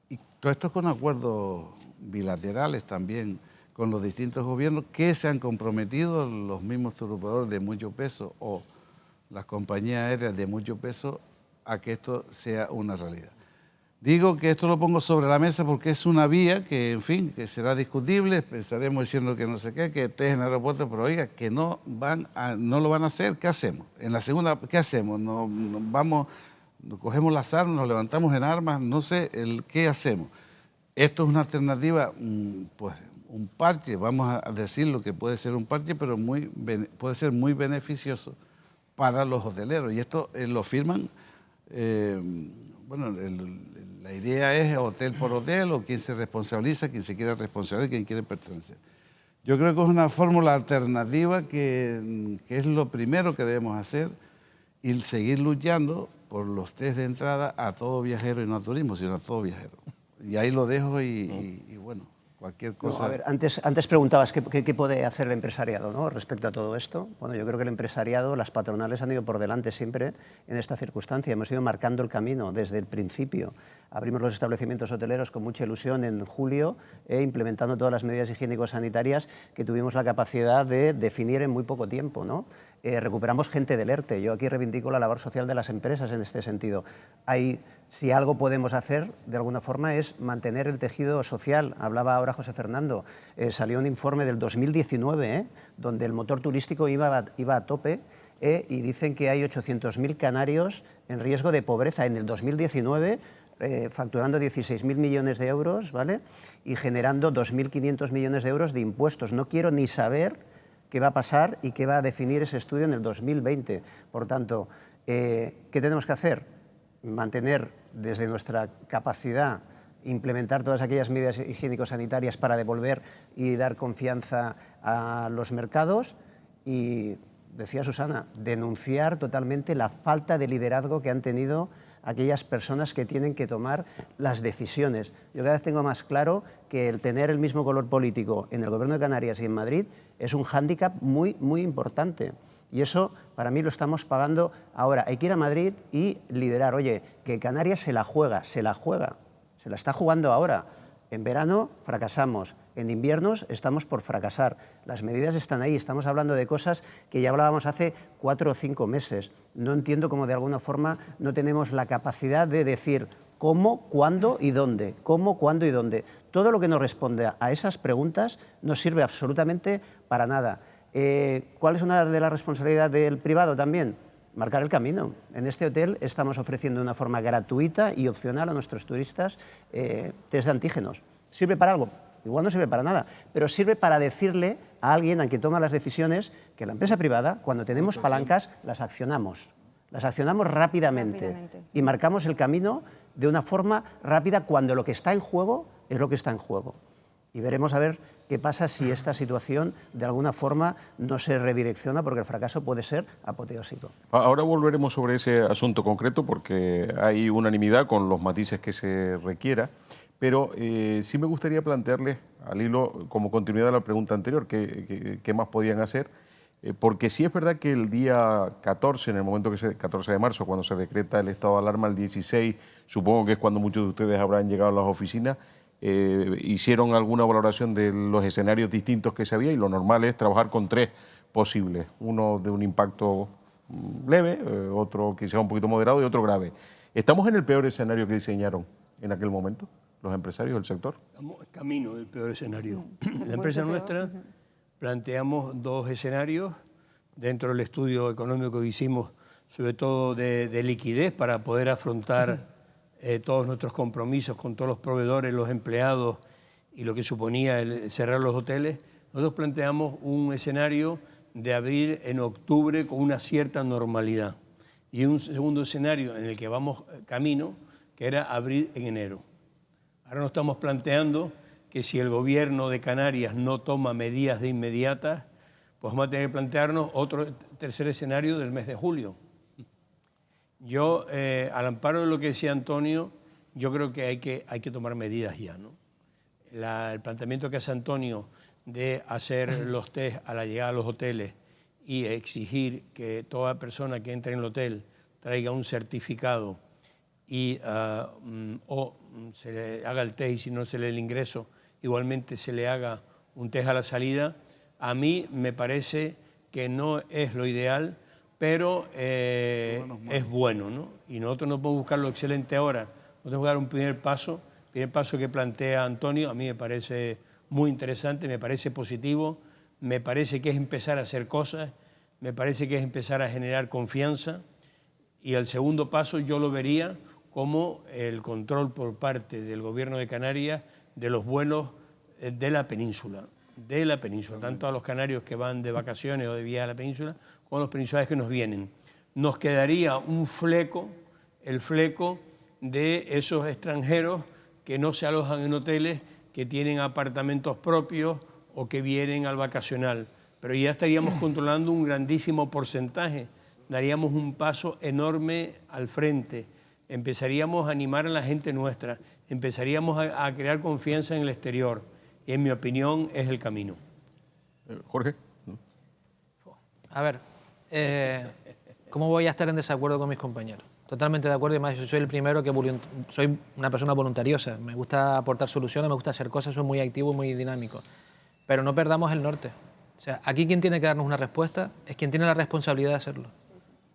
Y todo esto con acuerdos bilaterales también con los distintos gobiernos que se han comprometido, los mismos turoperadores de mucho peso o las compañías aéreas de mucho peso, a que esto sea una realidad. Digo que esto lo pongo sobre la mesa porque es una vía que, en fin, que será discutible, pensaremos diciendo que no sé qué, que estés en el aeropuerto, pero oiga, que no lo van a hacer, ¿qué hacemos? En la segunda, ¿qué hacemos? Nos cogemos las armas, nos levantamos en armas, no sé, ¿qué hacemos? Esto es una alternativa, pues, un parche, vamos a decirlo que puede ser un parche, pero puede ser muy beneficioso para los hoteleros. Y esto lo firman, bueno, la idea es hotel por hotel, o quien se responsabiliza, quien se quiere responsabilizar, quien quiere pertenecer. Yo creo que es una fórmula alternativa que es lo primero que debemos hacer, y seguir luchando por los test de entrada a todo viajero, y no a turismo, sino a todo viajero. Y ahí lo dejo y bueno, cualquier cosa. No, a ver, antes preguntabas qué puede hacer el empresariado, ¿no?, respecto a todo esto. Bueno, yo creo que el empresariado, las patronales han ido por delante siempre en esta circunstancia. Hemos ido marcando el camino desde el principio. Abrimos los establecimientos hoteleros con mucha ilusión en julio, implementando todas las medidas higiénico-sanitarias que tuvimos la capacidad de definir en muy poco tiempo, ¿no? Recuperamos gente del ERTE. Yo aquí reivindico la labor social de las empresas en este sentido. Si algo podemos hacer, de alguna forma, es mantener el tejido social. Hablaba ahora José Fernando, salió un informe del 2019, donde el motor turístico iba a tope, y dicen que hay 800.000 canarios en riesgo de pobreza en el 2019, facturando 16.000 millones de euros, ¿vale?, y generando 2.500 millones de euros de impuestos. No quiero ni saber qué va a pasar y qué va a definir ese estudio en el 2020. Por tanto, ¿qué tenemos que hacer? Mantener desde nuestra capacidad, implementar todas aquellas medidas higiénico-sanitarias para devolver y dar confianza a los mercados, y, decía Susana, denunciar totalmente la falta de liderazgo que han tenido aquellas personas que tienen que tomar las decisiones. Yo cada vez tengo más claro que el tener el mismo color político en el Gobierno de Canarias y en Madrid es un hándicap muy, muy importante. Y eso, para mí, lo estamos pagando ahora. Hay que ir a Madrid y liderar. Oye, que Canarias se la juega, se la está jugando ahora. En verano fracasamos, en inviernos estamos por fracasar. Las medidas están ahí, estamos hablando de cosas que ya hablábamos hace 4 o 5 meses. No entiendo cómo de alguna forma no tenemos la capacidad de decir cómo, cuándo y dónde. Cómo, cuándo y dónde. Todo lo que nos responde a esas preguntas no sirve absolutamente para nada. ¿Cuál es una de las responsabilidades del privado también? Marcar el camino. En este hotel estamos ofreciendo de una forma gratuita y opcional a nuestros turistas test de antígenos. ¿Sirve para algo? Igual no sirve para nada, pero sirve para decirle a alguien a quien toma las decisiones que la empresa privada, cuando tenemos palancas, las accionamos rápidamente y marcamos el camino de una forma rápida cuando lo que está en juego es lo que está en juego. Y veremos a ver qué pasa si esta situación de alguna forma no se redirecciona, porque el fracaso puede ser apoteósico. Ahora volveremos sobre ese asunto concreto porque hay unanimidad con los matices que se requiera, pero sí me gustaría plantearles, al hilo, como continuidad de la pregunta anterior, qué más podían hacer, porque sí es verdad que el día 14, en el momento 14 de marzo, cuando se decreta el estado de alarma, el 16, supongo que es cuando muchos de ustedes habrán llegado a las oficinas, hicieron alguna valoración de los escenarios distintos que se había, y lo normal es trabajar con 3 posibles, uno de un impacto leve, otro que sea un poquito moderado y otro grave. ¿Estamos en el peor escenario que diseñaron en aquel momento los empresarios del sector? Estamos en camino del peor escenario. La empresa nuestra planteamos 2 escenarios dentro del estudio económico que hicimos, sobre todo de liquidez, para poder afrontar todos nuestros compromisos con todos los proveedores, los empleados y lo que suponía el cerrar los hoteles. Nosotros planteamos un escenario de abrir en octubre con una cierta normalidad, y un segundo escenario en el que vamos camino, que era abrir en enero. Ahora nos estamos planteando que si el gobierno de Canarias no toma medidas de inmediatas, pues vamos a tener que plantearnos otro tercer escenario del mes de julio. Yo, al amparo de lo que decía Antonio, yo creo que hay que tomar medidas ya, ¿no? El planteamiento que hace Antonio de hacer los test a la llegada a los hoteles y exigir que toda persona que entre en el hotel traiga un certificado y o se le haga el test, y si no se le el ingreso, igualmente se le haga un test a la salida, a mí me parece que no es lo ideal, pero es bueno, ¿no? Y nosotros no podemos buscar lo excelente ahora, nosotros tenemos que dar un primer paso que plantea Antonio, a mí me parece muy interesante, me parece positivo, me parece que es empezar a hacer cosas, me parece que es empezar a generar confianza, y el segundo paso yo lo vería como el control por parte del Gobierno de Canarias de los vuelos de la península, tanto a los canarios que van de vacaciones o de viaje a la península, como a los peninsulares que nos vienen. Nos quedaría un fleco, el fleco de esos extranjeros que no se alojan en hoteles, que tienen apartamentos propios o que vienen al vacacional. Pero ya estaríamos controlando un grandísimo porcentaje, daríamos un paso enorme al frente, empezaríamos a animar a la gente nuestra, empezaríamos a crear confianza en el exterior y en mi opinión es el camino. Jorge. A ver, ¿cómo voy a estar en desacuerdo con mis compañeros? Totalmente de acuerdo, y además yo soy el primero que soy una persona voluntariosa, me gusta aportar soluciones, me gusta hacer cosas, soy muy activo y muy dinámico, pero no perdamos el norte. O sea, aquí quien tiene que darnos una respuesta es quien tiene la responsabilidad de hacerlo.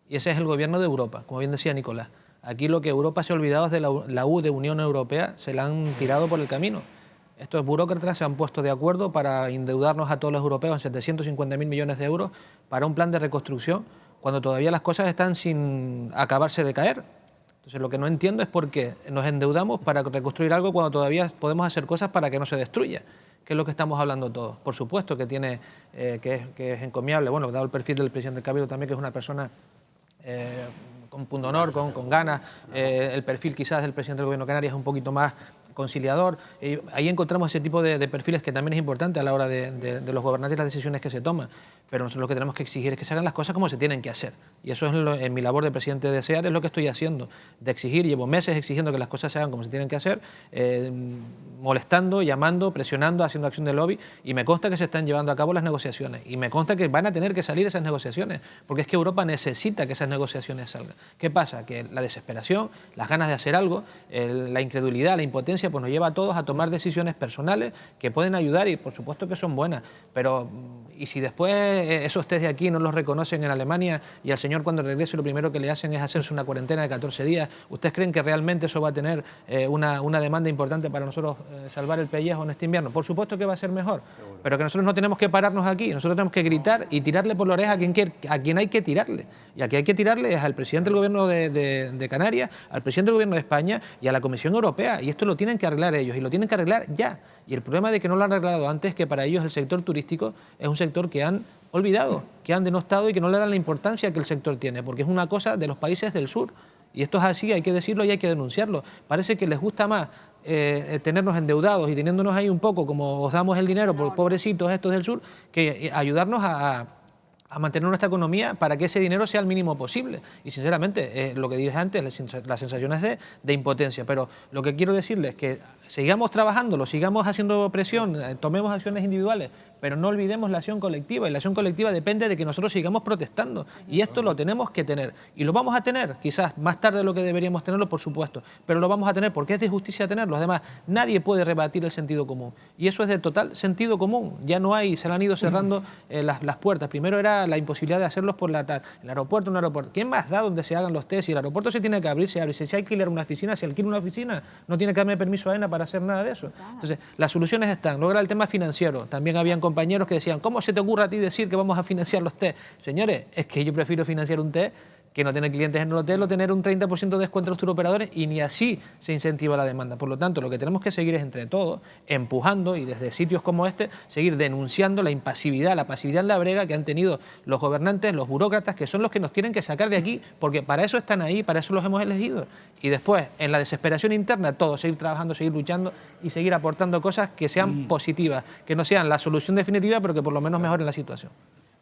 Y ese es el gobierno de Europa, como bien decía Nicolás. Aquí lo que Europa se ha olvidado es de la U de Unión Europea, se la han tirado por el camino. Estos burócratas se han puesto de acuerdo para endeudarnos a todos los europeos en 750.000 millones de euros para un plan de reconstrucción, cuando todavía las cosas están sin acabarse de caer. Entonces lo que no entiendo es por qué nos endeudamos para reconstruir algo cuando todavía podemos hacer cosas para que no se destruya, que es lo que estamos hablando todos. Por supuesto que tiene, que es encomiable, bueno, dado el perfil del presidente del Cabildo también, que es una persona con pundonor, con ganas, el perfil quizás del presidente del Gobierno de Canarias es un poquito más conciliador. Ahí encontramos ese tipo de perfiles que también es importante a la hora de los gobernantes y las decisiones que se toman. Pero nosotros lo que tenemos que exigir es que se hagan las cosas como se tienen que hacer. Y eso es en mi labor de presidente de SEAT, es lo que estoy haciendo, de exigir. Llevo meses exigiendo que las cosas se hagan como se tienen que hacer, molestando, llamando, presionando, haciendo acción de lobby, y me consta que se están llevando a cabo las negociaciones. Y me consta que van a tener que salir esas negociaciones, porque es que Europa necesita que esas negociaciones salgan. ¿Qué pasa? Que la desesperación, las ganas de hacer algo, la incredulidad, la impotencia, pues nos lleva a todos a tomar decisiones personales que pueden ayudar y por supuesto que son buenas, pero y si después esos test de aquí no los reconocen en Alemania y al señor cuando regrese lo primero que le hacen es hacerse una cuarentena de 14 días, ¿ustedes creen que realmente eso va a tener una demanda importante para nosotros salvar el pellejo en este invierno? Por supuesto que va a ser mejor, pero que nosotros no tenemos que pararnos aquí, nosotros tenemos que gritar y tirarle por la oreja a quien hay que tirarle, y a quien hay que tirarle es al presidente del Gobierno de Canarias, al presidente del Gobierno de España y a la Comisión Europea, y esto lo tienen que arreglar ellos, y lo tienen que arreglar ya. Y el problema de que no lo han arreglado antes es que para ellos el sector turístico es un sector que han olvidado, que han denostado y que no le dan la importancia que el sector tiene, porque es una cosa de los países del sur. Y esto es así, hay que decirlo y hay que denunciarlo. Parece que les gusta más tenernos endeudados y teniéndonos ahí un poco como os damos el dinero por pobrecitos estos del sur, que ayudarnos a mantener nuestra economía para que ese dinero sea el mínimo posible. Y sinceramente, lo que dije antes, la sensación es de impotencia. Pero lo que quiero decirles es que sigamos trabajándolo, sigamos haciendo presión, tomemos acciones individuales, pero no olvidemos la acción colectiva, y la acción colectiva depende de que nosotros sigamos protestando, y esto lo tenemos que tener, y lo vamos a tener, quizás más tarde de lo que deberíamos tenerlo, por supuesto, pero lo vamos a tener porque es de justicia tenerlo. Además, nadie puede rebatir el sentido común, y eso es de total sentido común. Ya no hay, se le han ido cerrando las puertas. Primero era la imposibilidad de hacerlos por el aeropuerto, un aeropuerto. ¿Quién más da donde se hagan los test? Si el aeropuerto se tiene que abrir, se abre. Si hay que alquilar una oficina, se alquila una oficina. No tiene que darme permiso a AENA para hacer nada de eso. Entonces, las soluciones están. Luego era el tema financiero. También habían compañeros que decían, ¿cómo se te ocurre a ti decir que vamos a financiar los test? Señores, es que yo prefiero financiar un test que no tener clientes en el hotel o tener un 30% de descuento a los turoperadores, y ni así se incentiva la demanda. Por lo tanto, lo que tenemos que seguir es entre todos, empujando, y desde sitios como este, seguir denunciando la impasividad, la pasividad en la brega que han tenido los gobernantes, los burócratas, que son los que nos tienen que sacar de aquí, porque para eso están ahí, para eso los hemos elegido. Y después, en la desesperación interna, todos seguir trabajando, seguir luchando y seguir aportando cosas que sean positivas, que no sean la solución definitiva, pero que por lo menos mejoren la situación.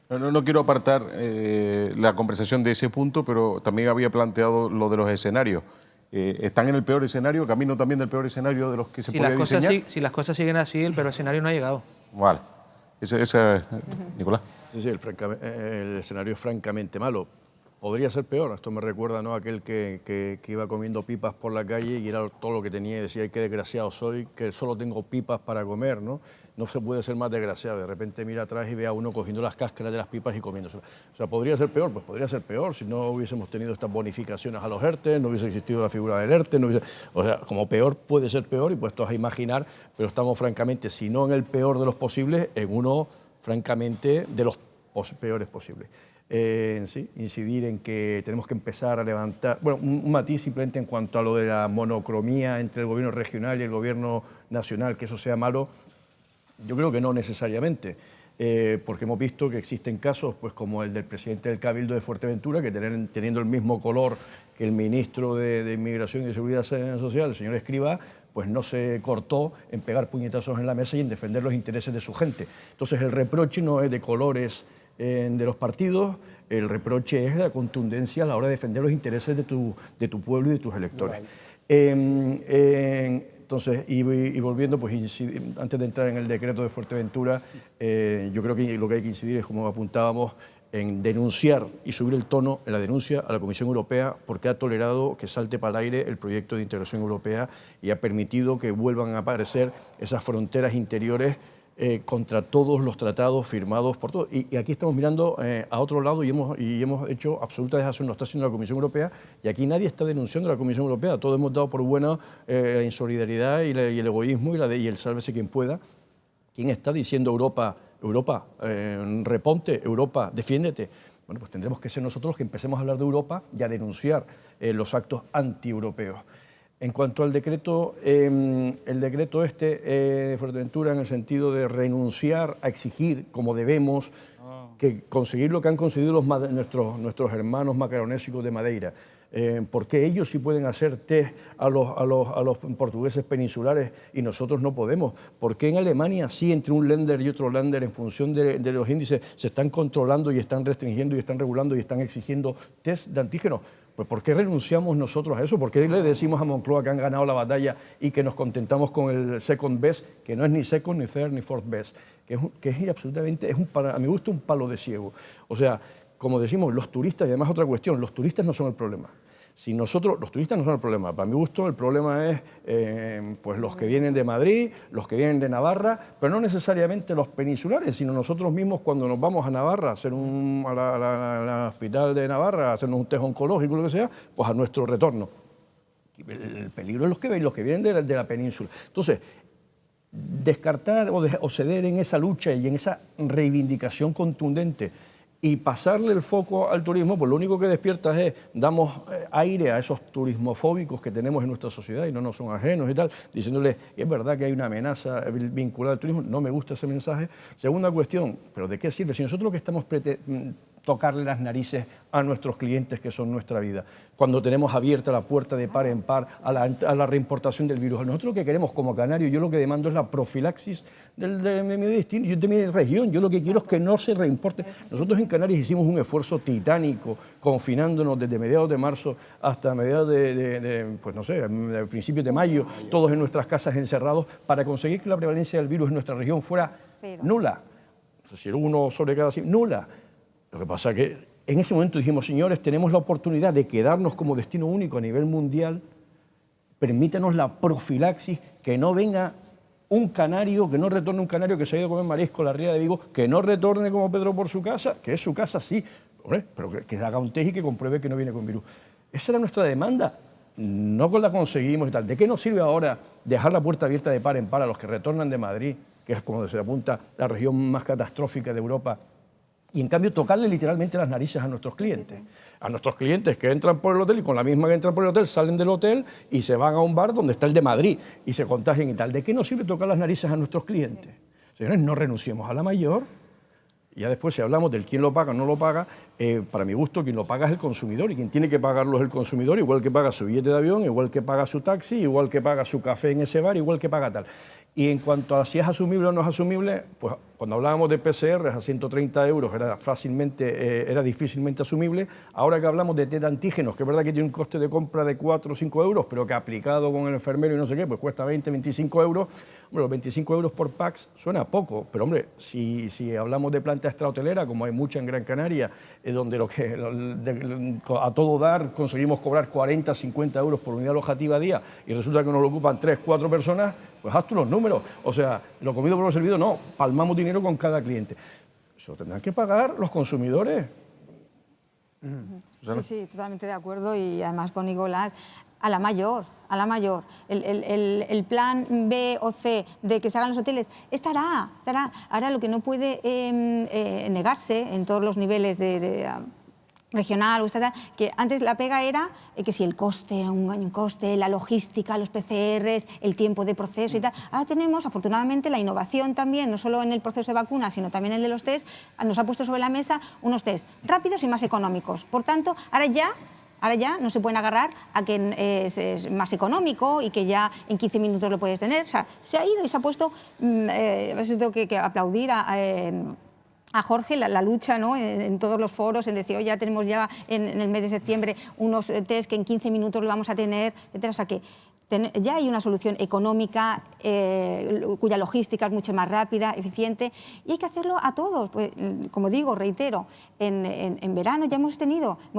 No quiero apartar la conversación de ese punto, pero también había planteado lo de los escenarios. ¿Están en el peor escenario, camino también del peor escenario de los que se podía diseñar? Si las cosas siguen así, el peor escenario no ha llegado. Vale. Nicolás. Sí, el escenario es francamente malo. Podría ser peor. Esto me recuerda, ¿no?, aquel que iba comiendo pipas por la calle y era todo lo que tenía y decía, ay, qué desgraciado soy, que solo tengo pipas para comer, ¿no? No se puede ser más desgraciado. De repente mira atrás y ve a uno cogiendo las cáscaras de las pipas y comiéndoselas. O sea, ¿podría ser peor? Pues podría ser peor si no hubiésemos tenido estas bonificaciones a los ERTE, no hubiese existido la figura del ERTE, o sea, como peor puede ser peor, y puestos a imaginar, pero estamos francamente, si no en el peor de los posibles, en uno francamente de los peores posibles. Sí, incidir en que tenemos que empezar a levantar... Bueno, un matiz simplemente en cuanto a lo de la monocromía entre el gobierno regional y el gobierno nacional, que eso sea malo. Yo creo que no necesariamente, porque hemos visto que existen casos pues, como el del presidente del Cabildo de Fuerteventura, que teniendo el mismo color que el ministro de Inmigración y Seguridad Social, el señor Escrivá, pues no se cortó en pegar puñetazos en la mesa y en defender los intereses de su gente. Entonces el reproche no es de colores de los partidos, el reproche es de la contundencia a la hora de defender los intereses de tu pueblo y de tus electores. Entonces, y volviendo, pues antes de entrar en el decreto de Fuerteventura, yo creo que lo que hay que incidir es, como apuntábamos, en denunciar y subir el tono en la denuncia a la Comisión Europea porque ha tolerado que salte para el aire el proyecto de integración europea y ha permitido que vuelvan a aparecer esas fronteras interiores contra todos los tratados firmados por todos. Y aquí estamos mirando a otro lado y hemos hecho absoluta dejación, lo está haciendo la Comisión Europea, y aquí nadie está denunciando a la Comisión Europea. Todos hemos dado por buena la insolidaridad y el egoísmo y el sálvese quien pueda. ¿Quién está diciendo Europa, reponte, Europa, defiéndete? Bueno, pues tendremos que ser nosotros los que empecemos a hablar de Europa y a denunciar los actos anti-europeos. En cuanto al decreto, el decreto de Fuerteventura, en el sentido de renunciar a exigir, como debemos, que conseguir lo que han conseguido nuestros hermanos macaronésicos de Madeira. ¿Por qué ellos sí pueden hacer test a los portugueses peninsulares y nosotros no podemos? ¿Por qué en Alemania sí, entre un Länder y otro Länder, en función de los índices, se están controlando y están restringiendo y están regulando y están exigiendo test de antígenos? Pues ¿por qué renunciamos nosotros a eso? ¿Por qué le decimos a Moncloa que han ganado la batalla y que nos contentamos con el second best, que no es ni second, ni third, ni fourth best? Que es absolutamente, a mi gusto, un palo de ciego. O sea, como decimos, los turistas, y además otra cuestión, los turistas no son el problema. Si nosotros, los turistas no son el problema. Para mi gusto, el problema es pues los que vienen de Madrid, los que vienen de Navarra, pero no necesariamente los peninsulares, sino nosotros mismos cuando nos vamos a Navarra, a hacer al hospital de Navarra, a hacernos un test oncológico, lo que sea, pues a nuestro retorno. El peligro es los que vienen de la península. Entonces, descartar o ceder en esa lucha y en esa reivindicación contundente y pasarle el foco al turismo, pues lo único que despierta es, damos aire a esos turismofóbicos que tenemos en nuestra sociedad y no nos son ajenos y tal, diciéndoles, es verdad que hay una amenaza vinculada al turismo, no me gusta ese mensaje. Segunda cuestión, ¿pero de qué sirve? Si nosotros lo que estamos tocarle las narices a nuestros clientes, que son nuestra vida, cuando tenemos abierta la puerta de par en par a la reimportación del virus. Nosotros lo que queremos como canarios, yo lo que demando es la profilaxis de mi destino, de mi región. Yo lo que quiero es que no se reimporte. Nosotros en Canarias hicimos un esfuerzo titánico, confinándonos desde mediados de marzo hasta mediados pues no sé, de principios de mayo, todos en nuestras casas encerrados, para conseguir que la prevalencia del virus en nuestra región fuera nula. Es decir, 1 sobre cada 100, nula. Lo que pasa es que en ese momento dijimos, señores, tenemos la oportunidad de quedarnos como destino único a nivel mundial, permítanos la profilaxis, que no venga un canario, que no retorne un canario que se ha ido a comer marisco a la ría de Vigo, que no retorne como Pedro por su casa, que es su casa, sí, hombre, pero que haga un test y que compruebe que no viene con virus. Esa era nuestra demanda, no la conseguimos y tal. ¿De qué nos sirve ahora dejar la puerta abierta de par en par a los que retornan de Madrid, que es como se apunta la región más catastrófica de Europa, y en cambio tocarle literalmente las narices a nuestros clientes? A nuestros clientes que entran por el hotel y con la misma que entran por el hotel salen del hotel y se van a un bar donde está el de Madrid y se contagian y tal. ¿De qué nos sirve tocar las narices a nuestros clientes? Señores, no renunciemos a la mayor. Y ya después, si hablamos del quién lo paga o no lo paga, para mi gusto quien lo paga es el consumidor, y quien tiene que pagarlo es el consumidor, igual que paga su billete de avión, igual que paga su taxi, igual que paga su café en ese bar, igual que paga tal. Y en cuanto a si es asumible o no es asumible, pues cuando hablábamos de PCR a 130 euros era difícilmente asumible. Ahora que hablamos de test de antígenos, que es verdad que tiene un coste de compra de 4 o 5 euros, pero que aplicado con el enfermero y no sé qué, pues cuesta 20, 25 euros. Hombre, los 25 euros por Pax suena poco, pero hombre, si hablamos de planta extrahotelera, como hay mucha en Gran Canaria, donde a todo dar conseguimos cobrar 40, 50 euros por unidad alojativa a día y resulta que nos lo ocupan 3, 4 personas, pues haz tú los números. O sea, lo comido por lo servido no, palmamos dinero con cada cliente. Eso tendrán que pagar los consumidores. Sí, totalmente de acuerdo, y además con Nicolás, a la mayor. El plan B o C de que se hagan los hoteles estará. Ahora lo que no puede negarse en todos los niveles regional o estatal, que antes la pega era que si el coste, un coste, la logística, los PCRs, el tiempo de proceso y tal. Ahora tenemos, afortunadamente, la innovación también, no solo en el proceso de vacunas, sino también en el de los test, nos ha puesto sobre la mesa unos test rápidos y más económicos. Por tanto, ahora ya no se pueden agarrar a que es más económico y que ya en 15 minutos lo puedes tener. O sea, se ha ido y se ha puesto, tengo que aplaudir a Jorge la lucha, ¿no?, en todos los foros, en decir, ya tenemos ya en el mes de septiembre unos test que en 15 minutos lo vamos a tener, etcétera. O sea que ya hay una solución económica cuya logística es mucho más rápida, eficiente, y hay que hacerlo a todos. Pues, como digo, reitero, en verano ya hemos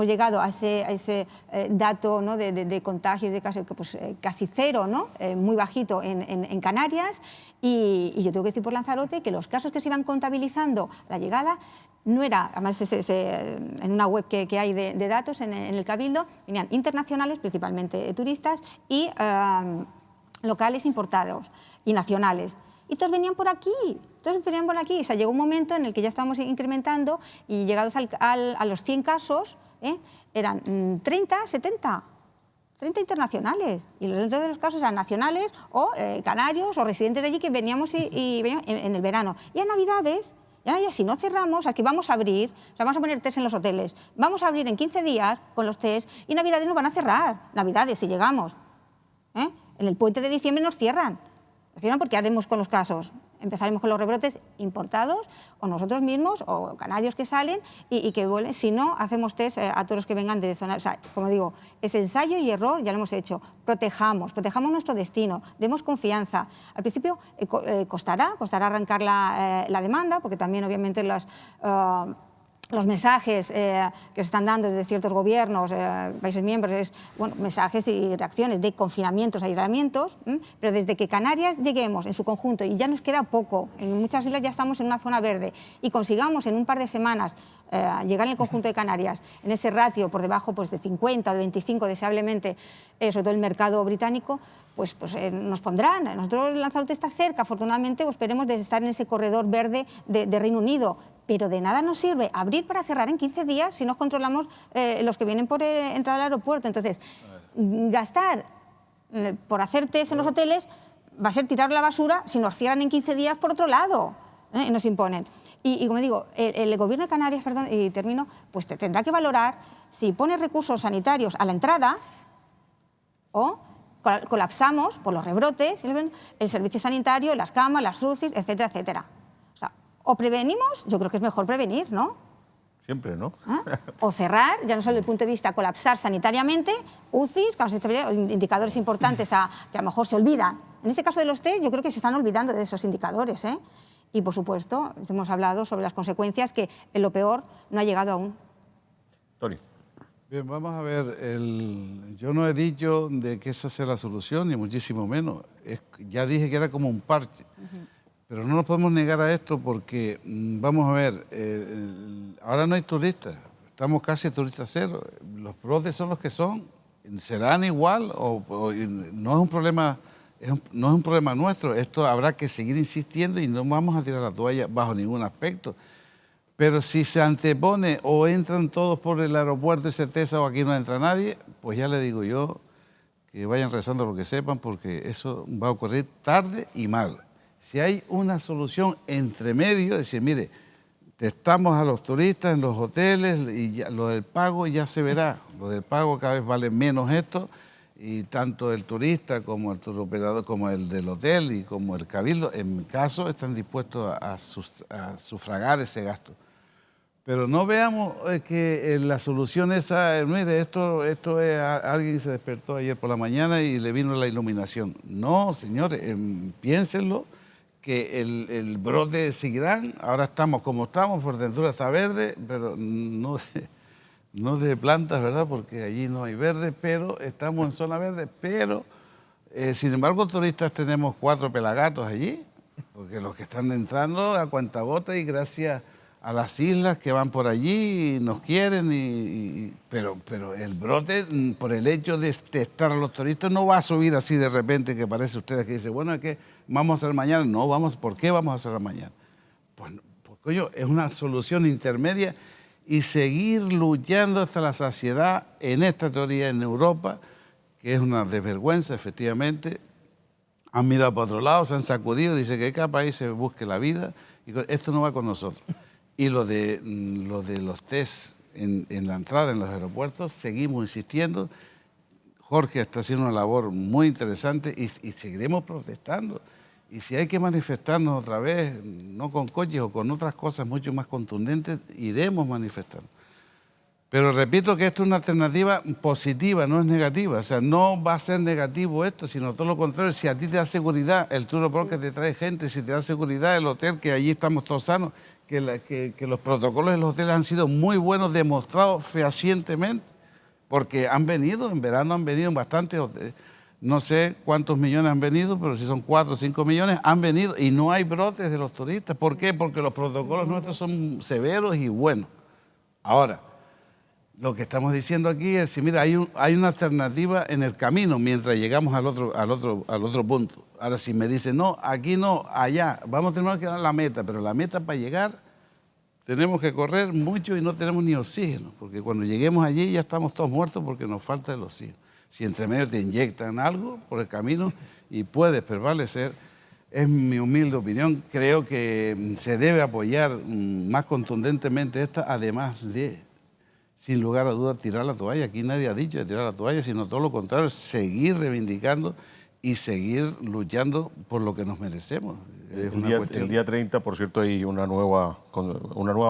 llegado a ese dato, ¿no?, de contagios, de casos, pues, casi cero, ¿no?, muy bajito en Canarias, y yo tengo que decir por Lanzarote que los casos que se iban contabilizando a la llegada no era, además en una web que hay de datos en el Cabildo, venían internacionales, principalmente turistas, y locales importados y nacionales. Y todos venían por aquí, O sea, llegó un momento en el que ya estábamos incrementando y llegados a los 100 casos, eran 30, 70... 30 internacionales, y el resto de los casos eran nacionales o canarios o residentes de allí que veníamos y veníamos en el verano. Y a Navidades, ya si no cerramos, aquí vamos a abrir, o sea, vamos a poner test en los hoteles, vamos a abrir en 15 días con los test y Navidades nos van a cerrar, Navidades si llegamos. En el puente de diciembre nos cierran porque haremos con los casos. Empezaremos con los rebrotes importados o nosotros mismos o canarios que salen y que vuelven. Si no, hacemos test a todos los que vengan de zona. O sea, como digo, es ensayo y error, ya lo hemos hecho. Protejamos nuestro destino, demos confianza. Al principio costará arrancar la demanda, porque también obviamente los mensajes que se están dando desde ciertos gobiernos, países miembros, es mensajes y reacciones de confinamientos, aislamientos, pero desde que Canarias lleguemos en su conjunto, y ya nos queda poco, en muchas islas ya estamos en una zona verde, y consigamos en un par de semanas llegar en el conjunto de Canarias, en ese ratio por debajo pues, de 50 o de 25 deseablemente, sobre todo el mercado británico, pues nos pondrán. Nosotros Lanzarote está cerca, afortunadamente, pues esperemos de estar en ese corredor verde de Reino Unido, pero de nada nos sirve abrir para cerrar en 15 días si no controlamos los que vienen por entrada al aeropuerto. Entonces, gastar por hacer test en los hoteles va a ser tirar la basura si nos cierran en 15 días por otro lado, y nos imponen. Y como digo, el gobierno de Canarias, perdón, y termino, pues tendrá que valorar si pone recursos sanitarios a la entrada o colapsamos por los rebrotes el servicio sanitario, las camas, las UCIs, etcétera, etcétera. O prevenimos, yo creo que es mejor prevenir, ¿no? Siempre, ¿no? O cerrar, ya no solo desde el punto de vista colapsar sanitariamente, UCIs, indicadores importantes que a lo mejor se olvidan. En este caso de los test, yo creo que se están olvidando de esos indicadores, ¿eh? Y, por supuesto, hemos hablado sobre las consecuencias que lo peor no ha llegado aún. Tony. Bien, vamos a ver, yo no he dicho de que esa sea la solución, ni muchísimo menos. Ya dije que era como un parche. Pero no nos podemos negar a esto porque, vamos a ver, ahora no hay turistas, estamos casi turistas cero. Los brotes son los que son, serán igual o no es un problema, no es un problema nuestro. Esto habrá que seguir insistiendo y no vamos a tirar la toalla bajo ningún aspecto. Pero si se antepone o entran todos por el aeropuerto de Cetesa o aquí no entra nadie, pues ya le digo yo que vayan rezando lo que sepan porque eso va a ocurrir tarde y mal. Si hay una solución entre medio, decir, mire, testamos a los turistas en los hoteles y ya, lo del pago ya se verá. Lo del pago cada vez vale menos esto y tanto el turista como el turoperador, como el del hotel y como el cabildo, en mi caso, están dispuestos a sufragar ese gasto. Pero no veamos que la solución esa, mire, esto es, alguien se despertó ayer por la mañana y le vino la iluminación. No, señores, piénsenlo. Que el brote seguirán, ahora estamos como estamos, Fuerteventura está verde, pero no de plantas, ¿verdad? Porque allí no hay verde, pero estamos en zona verde, pero sin embargo turistas tenemos 4 pelagatos allí, porque los que están entrando a cuentagotas y gracias a las islas que van por allí y nos quieren, pero el brote, por el hecho de testar a los turistas, no va a subir así de repente, que parece ustedes que dicen, bueno, es que vamos a hacer mañana. No, ¿por qué vamos a hacer mañana? Pues coño, es una solución intermedia y seguir luchando hasta la saciedad en esta teoría en Europa, que es una desvergüenza, efectivamente. Han mirado para otro lado, se han sacudido, dice que cada país se busque la vida, y esto no va con nosotros. Y lo de los test en la entrada, en los aeropuertos, seguimos insistiendo. Jorge está haciendo una labor muy interesante y seguiremos protestando. Y si hay que manifestarnos otra vez, no con coches o con otras cosas mucho más contundentes, iremos manifestando. Pero repito que esto es una alternativa positiva, no es negativa. O sea, no va a ser negativo esto, sino todo lo contrario. Si a ti te da seguridad el tour operator que te trae gente, si te da seguridad el hotel, que allí estamos todos sanos, que los protocolos de los hoteles han sido muy buenos, demostrados fehacientemente, porque han venido, en verano han venido bastantes hoteles. No sé cuántos millones han venido, pero si son 4 o 5 millones, han venido y no hay brotes de los turistas. ¿Por qué? Porque los protocolos nuestros son severos y buenos. Ahora, lo que estamos diciendo aquí es que, mira, hay una alternativa en el camino mientras llegamos al otro punto. Ahora, si me dicen, no, aquí no, allá, vamos a tener que dar la meta, pero la meta para llegar tenemos que correr mucho y no tenemos ni oxígeno, porque cuando lleguemos allí ya estamos todos muertos porque nos falta el oxígeno. Si entre medio te inyectan algo por el camino y puedes prevalecer, es mi humilde opinión, creo que se debe apoyar más contundentemente esta, además de, sin lugar a dudas, tirar la toalla. Aquí nadie ha dicho de tirar la toalla, sino todo lo contrario, seguir reivindicando y seguir luchando por lo que nos merecemos. Es el día 30, por cierto, hay una nueva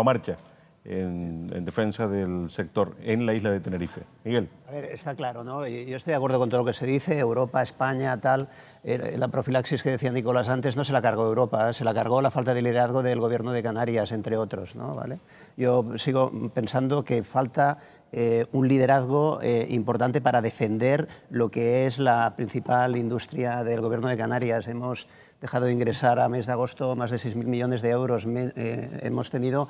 marcha en defensa del sector en la isla de Tenerife. Miguel. A ver, está claro, ¿no? Yo estoy de acuerdo con todo lo que se dice, Europa, España, tal. La profilaxis que decía Nicolás antes no se la cargó Europa, se la cargó la falta de liderazgo del gobierno de Canarias, entre otros, ¿no? ¿Vale? Yo sigo pensando que falta un liderazgo importante para defender lo que es la principal industria del gobierno de Canarias. Hemos dejado de ingresar a mes de agosto más de 6.000 millones de euros. Hemos tenido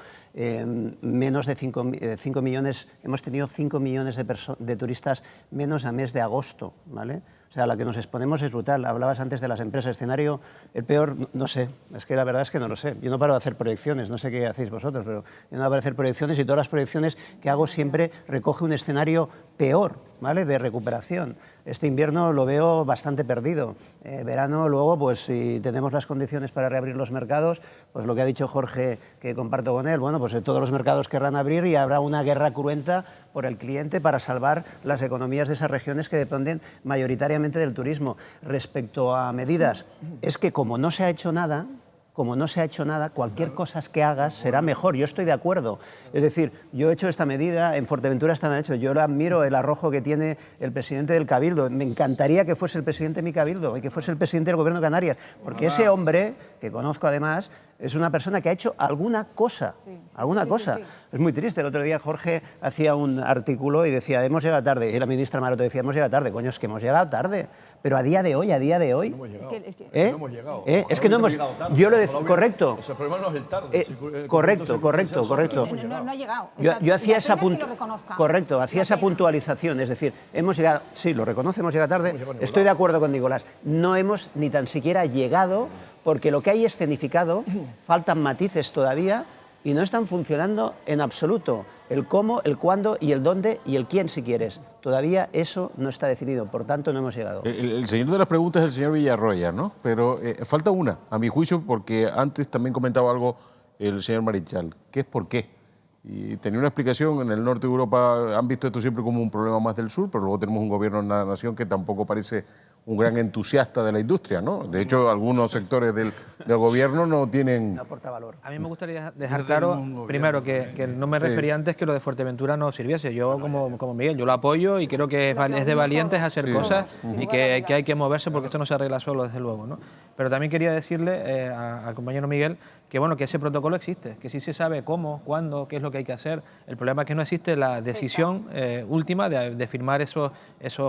menos de 5 millones, hemos tenido 5 millones de turistas menos a mes de agosto, ¿vale? O sea, a la que nos exponemos es brutal. Hablabas antes de las empresas, escenario, el peor, no sé, es que la verdad es que no lo sé. Yo no paro de hacer proyecciones, no sé qué hacéis vosotros, pero yo no paro de hacer proyecciones y todas las proyecciones que hago siempre recoge un escenario peor, ¿vale?, de recuperación. Este invierno lo veo bastante perdido. Verano, luego, pues si tenemos las condiciones para reabrir los mercados, pues lo que ha dicho Jorge, que comparto con él, bueno, pues todos los mercados querrán abrir y habrá una guerra cruenta por el cliente para salvar las economías de esas regiones que dependen mayoritariamente del turismo. Respecto a medidas, es que como no se ha hecho nada, cualquier cosa que hagas será mejor. Yo estoy de acuerdo. Es decir, yo he hecho esta medida, en Fuerteventura están hechos. Yo admiro el arrojo que tiene el presidente del Cabildo. Me encantaría que fuese el presidente de mi Cabildo y que fuese el presidente del Gobierno de Canarias, porque ese hombre, que conozco además, es una persona que ha hecho alguna cosa, Sí. Es muy triste. El otro día Jorge hacía un artículo y decía, hemos llegado tarde. Y la ministra Maroto decía, hemos llegado tarde. Coño, es que hemos llegado tarde. Pero a día de hoy... No hemos llegado. No hemos llegado. Es que no hemos... Yo lo decía, correcto. O sea, el problema no es el tarde. Correcto. No ha llegado. Yo hacía esa hacía esa puntualización, es decir, hemos llegado, sí, lo reconoce, hemos llegado tarde, estoy de acuerdo con Nicolás, no hemos ni tan siquiera llegado, porque lo que hay escenificado, faltan matices todavía y no están funcionando en absoluto. El cómo, el cuándo y el dónde y el quién, si quieres. Todavía eso no está definido, por tanto no hemos llegado. El señor de las preguntas es el señor Villarroya, ¿no? Pero falta una, a mi juicio, porque antes también comentaba algo el señor Marichal, que es por qué. Y tenía una explicación, en el norte de Europa han visto esto siempre como un problema más del sur, pero luego tenemos un gobierno en la nación que tampoco parece un gran entusiasta de la industria, ¿no? De hecho, algunos sectores del gobierno no tienen... No aporta valor. A mí me gustaría dejar claro, primero, que no me refería antes que lo de Fuerteventura no sirviese. Yo, como Miguel, yo lo apoyo y creo que es de valientes hacer cosas y que hay que moverse porque esto no se arregla solo, desde luego, ¿no? Pero también quería decirle al compañero Miguel que, bueno, que ese protocolo existe, que sí se sabe cómo, cuándo, qué es lo que hay que hacer. El problema es que no existe la decisión última de firmar esos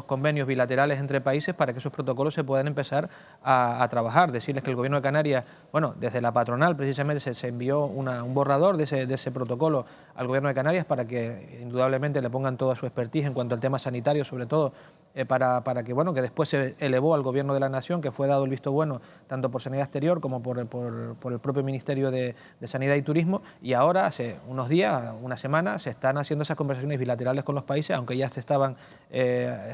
convenios bilaterales entre países para que esos protocolos se puedan empezar a trabajar. Decirles que el Gobierno de Canarias, bueno, desde la patronal precisamente se envió un borrador de ese protocolo al Gobierno de Canarias para que indudablemente le pongan toda su expertise en cuanto al tema sanitario, sobre todo, para que, bueno, que después se elevó al Gobierno de la Nación, que fue dado el visto bueno tanto por Sanidad Exterior como por el propio Ministerio de Sanidad y Turismo, y ahora, hace unos días, una semana, se están haciendo esas conversaciones bilaterales con los países, aunque ya estaban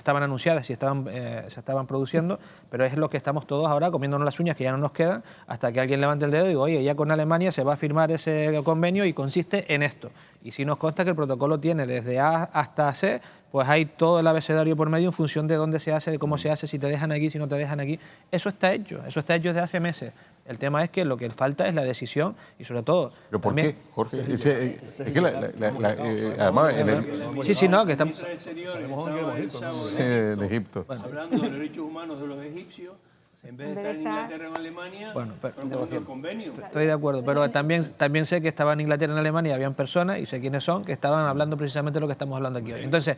anunciadas y se estaban produciendo, pero es lo que estamos todos ahora comiéndonos las uñas, que ya no nos quedan, hasta que alguien levante el dedo y diga, oye, ya con Alemania se va a firmar ese convenio y consiste en esto. Y si nos consta que el protocolo tiene desde A hasta C, pues hay todo el abecedario por medio en función de dónde se hace, de cómo se hace, si te dejan aquí, si no te dejan aquí. Eso está hecho desde hace meses. El tema es que lo que falta es la decisión y sobre todo... ¿Pero por qué, Jorge? Es que además... Sí, no, que estamos... Sí, de Egipto. Hablando de los derechos humanos de los egipcios, en vez de estar en Inglaterra o en Alemania, promoviendo el convenio. Estoy de acuerdo, pero también sé que estaban en Inglaterra y en Alemania, habían personas, y sé quiénes son, que estaban hablando precisamente de lo que estamos hablando aquí hoy. Entonces,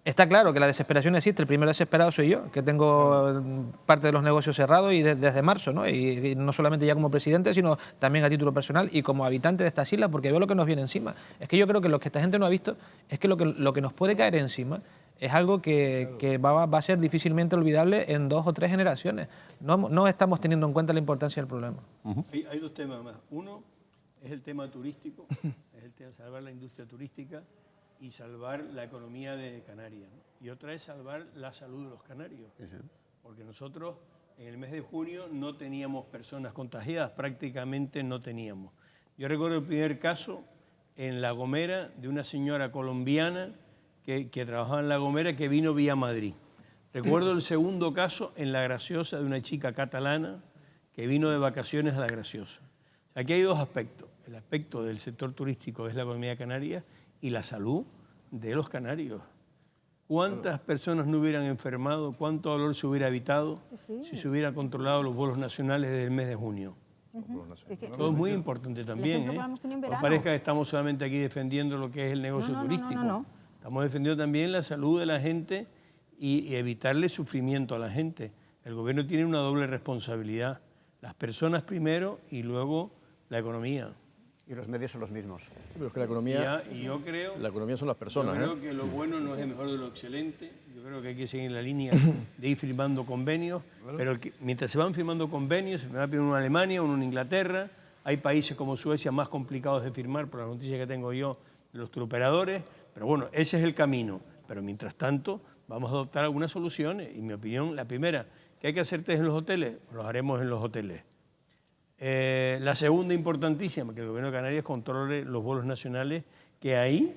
está claro que la desesperación existe, el primero desesperado soy yo, que tengo parte de los negocios cerrados y desde marzo, ¿no? Y no solamente ya como presidente, sino también a título personal y como habitante de estas islas, porque veo lo que nos viene encima. Es que yo creo que lo que esta gente no ha visto es que lo que nos puede caer encima es algo que va a ser difícilmente olvidable en 2 o 3 generaciones. No estamos teniendo en cuenta la importancia del problema. Hay 2 temas más. Uno es el tema turístico, es el tema de salvar la industria turística y salvar la economía de Canarias, ¿no? Y otra es salvar la salud de los canarios. Porque nosotros en el mes de junio no teníamos personas contagiadas, prácticamente no teníamos. Yo recuerdo el primer caso en La Gomera de una señora colombiana que trabajaba en La Gomera, que vino vía Madrid. Recuerdo el segundo caso en La Graciosa de una chica catalana que vino de vacaciones a La Graciosa. Aquí hay 2 aspectos. El aspecto del sector turístico es la economía canaria y la salud de los canarios. ¿Cuántas personas no hubieran enfermado? ¿Cuánto dolor se hubiera evitado si se hubieran controlado los vuelos nacionales desde el mes de junio? Todo es muy importante también. No parezca que estamos solamente aquí defendiendo lo que es el negocio turístico. No. Estamos defendiendo también la salud de la gente y evitarle sufrimiento a la gente. El gobierno tiene una doble responsabilidad. Las personas primero y luego la economía. Y los medios son los mismos. Pero es que la economía, la economía son las personas. Yo creo que lo bueno no es el mejor de lo excelente. Yo creo que hay que seguir la línea de ir firmando convenios. Pero mientras se van firmando convenios, se va a pedir uno en Alemania, uno en Inglaterra. Hay países como Suecia más complicados de firmar, por la noticia que tengo yo de los turoperadores. Pero bueno, ese es el camino. Pero mientras tanto, vamos a adoptar algunas soluciones. Y mi opinión, la primera, que hay que hacer test en los hoteles, los haremos en los hoteles. La segunda importantísima, que el gobierno de Canarias controle los vuelos nacionales, que ahí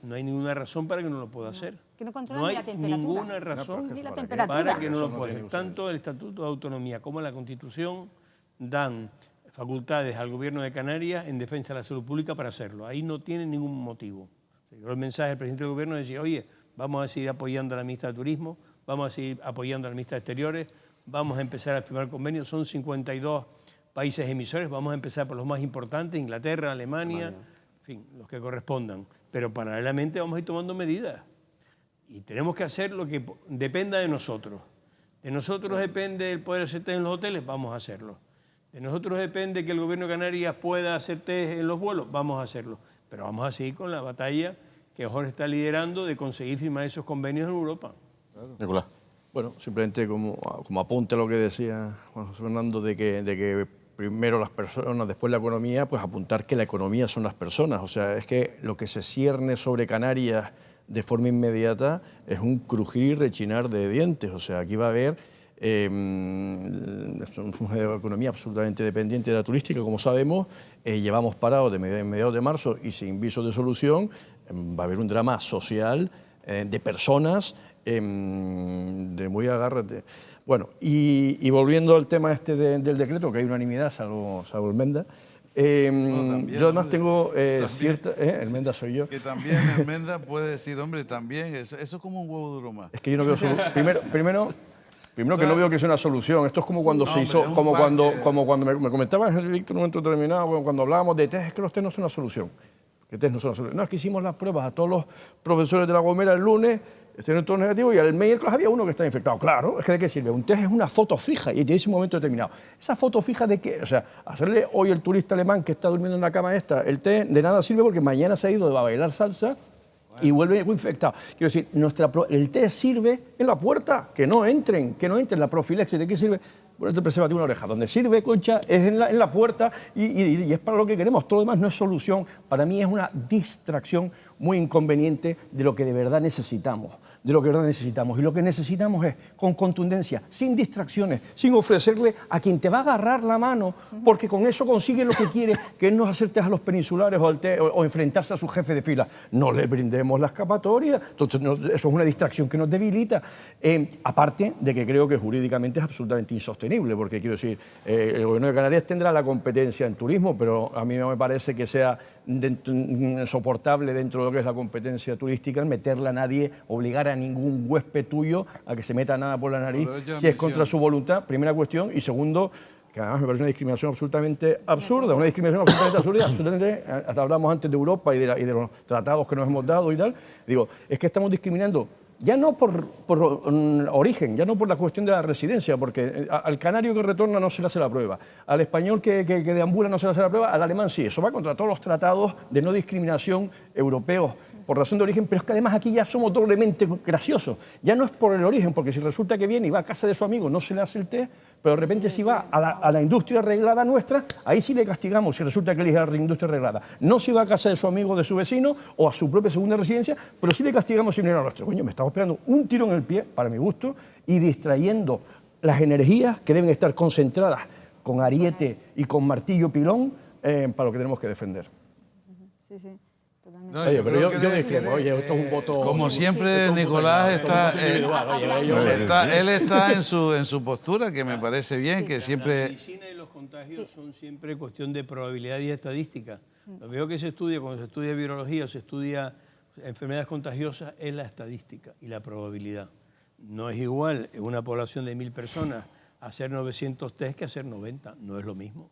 no hay ninguna razón para que no lo pueda hacer. Que no controlan no hay ni la temperatura. ninguna razón Ni la temperatura. para que no lo pueda hacer. Tanto el Estatuto de Autonomía como la Constitución dan facultades al gobierno de Canarias en defensa de la salud pública para hacerlo. Ahí no tienen ningún motivo. El mensaje del presidente del gobierno decía, oye, vamos a seguir apoyando a la ministra de Turismo, vamos a seguir apoyando a la ministra de Exteriores, vamos a empezar a firmar convenios, son 52 países emisores, vamos a empezar por los más importantes, Inglaterra, Alemania, en fin, los que correspondan. Pero paralelamente vamos a ir tomando medidas. Y tenemos que hacer lo que dependa de nosotros. De nosotros depende el poder hacer test en los hoteles, vamos a hacerlo. De nosotros depende que el gobierno de Canarias pueda hacer test en los vuelos, vamos a hacerlo. Pero vamos a seguir con la batalla que Jorge está liderando de conseguir firmar esos convenios en Europa. Claro. Nicolás. Bueno, simplemente como apunte a lo que decía Juan José Fernando, de que primero las personas, después la economía, pues apuntar que la economía son las personas. O sea, es que lo que se cierne sobre Canarias de forma inmediata es un crujir y rechinar de dientes. O sea, aquí va a haber una economía absolutamente dependiente de la turística, como sabemos. Llevamos parados de mediados de marzo y sin visos de solución. Va a haber un drama social de personas de muy agárrate. Bueno, y volviendo al tema este del decreto, que hay unanimidad, salvo Elmenda, yo además tengo cierta... Elmenda soy yo. Que también Elmenda puede decir, hombre, también, eso es como un huevo duro más. Es que yo no veo primero que no veo que sea una solución. Esto es como cuando se hizo, como cuando me comentabas, Víctor, en un momento determinado, cuando hablábamos de test, es que los test no son una solución. Que test no son una solución. No, es que hicimos las pruebas a todos los profesores de La Gomera el lunes, estén todos negativos y al miércoles había uno que está infectado. Claro, es que ¿de qué sirve? Un test es una foto fija y tiene un momento determinado. ¿Esa foto fija de qué? O sea, hacerle hoy el turista alemán que está durmiendo en la cama esta, el test de nada sirve porque mañana se ha ido a bailar salsa y vuelve infectado. Quiero decir, el test sirve en la puerta, que no entren, la profilaxis. ¿De qué sirve? Bueno, este preservativo en la oreja. Donde sirve, Concha, es en la puerta y es para lo que queremos. Todo lo demás no es solución. Para mí es una distracción muy inconveniente de lo que de verdad necesitamos. Y lo que necesitamos es, con contundencia, sin distracciones, sin ofrecerle a quien te va a agarrar la mano, porque con eso consigue lo que quiere, que es no hacer test a los peninsulares o enfrentarse a su jefe de fila. No le brindemos la escapatoria. Entonces, eso es una distracción que nos debilita. Aparte de que creo que jurídicamente es absolutamente insostenible, porque quiero decir, el Gobierno de Canarias tendrá la competencia en turismo, pero a mí no me parece que sea soportable dentro de lo que es la competencia turística meterle a nadie, obligar a ningún huésped tuyo a que se meta nada por la nariz si es contra su voluntad, primera cuestión, y segundo, que además me parece una discriminación absolutamente absurda, hasta hablamos antes de Europa y de los tratados que nos hemos dado y tal, digo, es que estamos discriminando ya no por origen, ya no por la cuestión de la residencia, porque al canario que retorna no se le hace la prueba, al español que deambula no se le hace la prueba, al alemán sí. Eso va contra todos los tratados de no discriminación europeos por razón de origen, pero es que además aquí ya somos doblemente graciosos. Ya no es por el origen, porque si resulta que viene y va a casa de su amigo, no se le hace el test, pero de repente si va a la industria arreglada nuestra, ahí sí le castigamos si resulta que elige la industria arreglada. No si va a casa de su amigo, de su vecino o a su propia segunda residencia, pero sí le castigamos si no era nuestro. Coño, me estamos pegando un tiro en el pie, para mi gusto, y distrayendo las energías que deben estar concentradas con ariete y con martillo pilón para lo que tenemos que defender. Sí, sí. No, oye, pero yo discrepo, oye, esto es un voto... Como siempre, Nicolás él está en su postura, que me parece bien, que La siempre... medicina y los contagios son siempre cuestión de probabilidad y estadística. Lo veo que se estudia, cuando se estudia virología o se estudia enfermedades contagiosas, es la estadística y la probabilidad. No es igual en una población de 1000 personas hacer 900 test que hacer 90, no es lo mismo.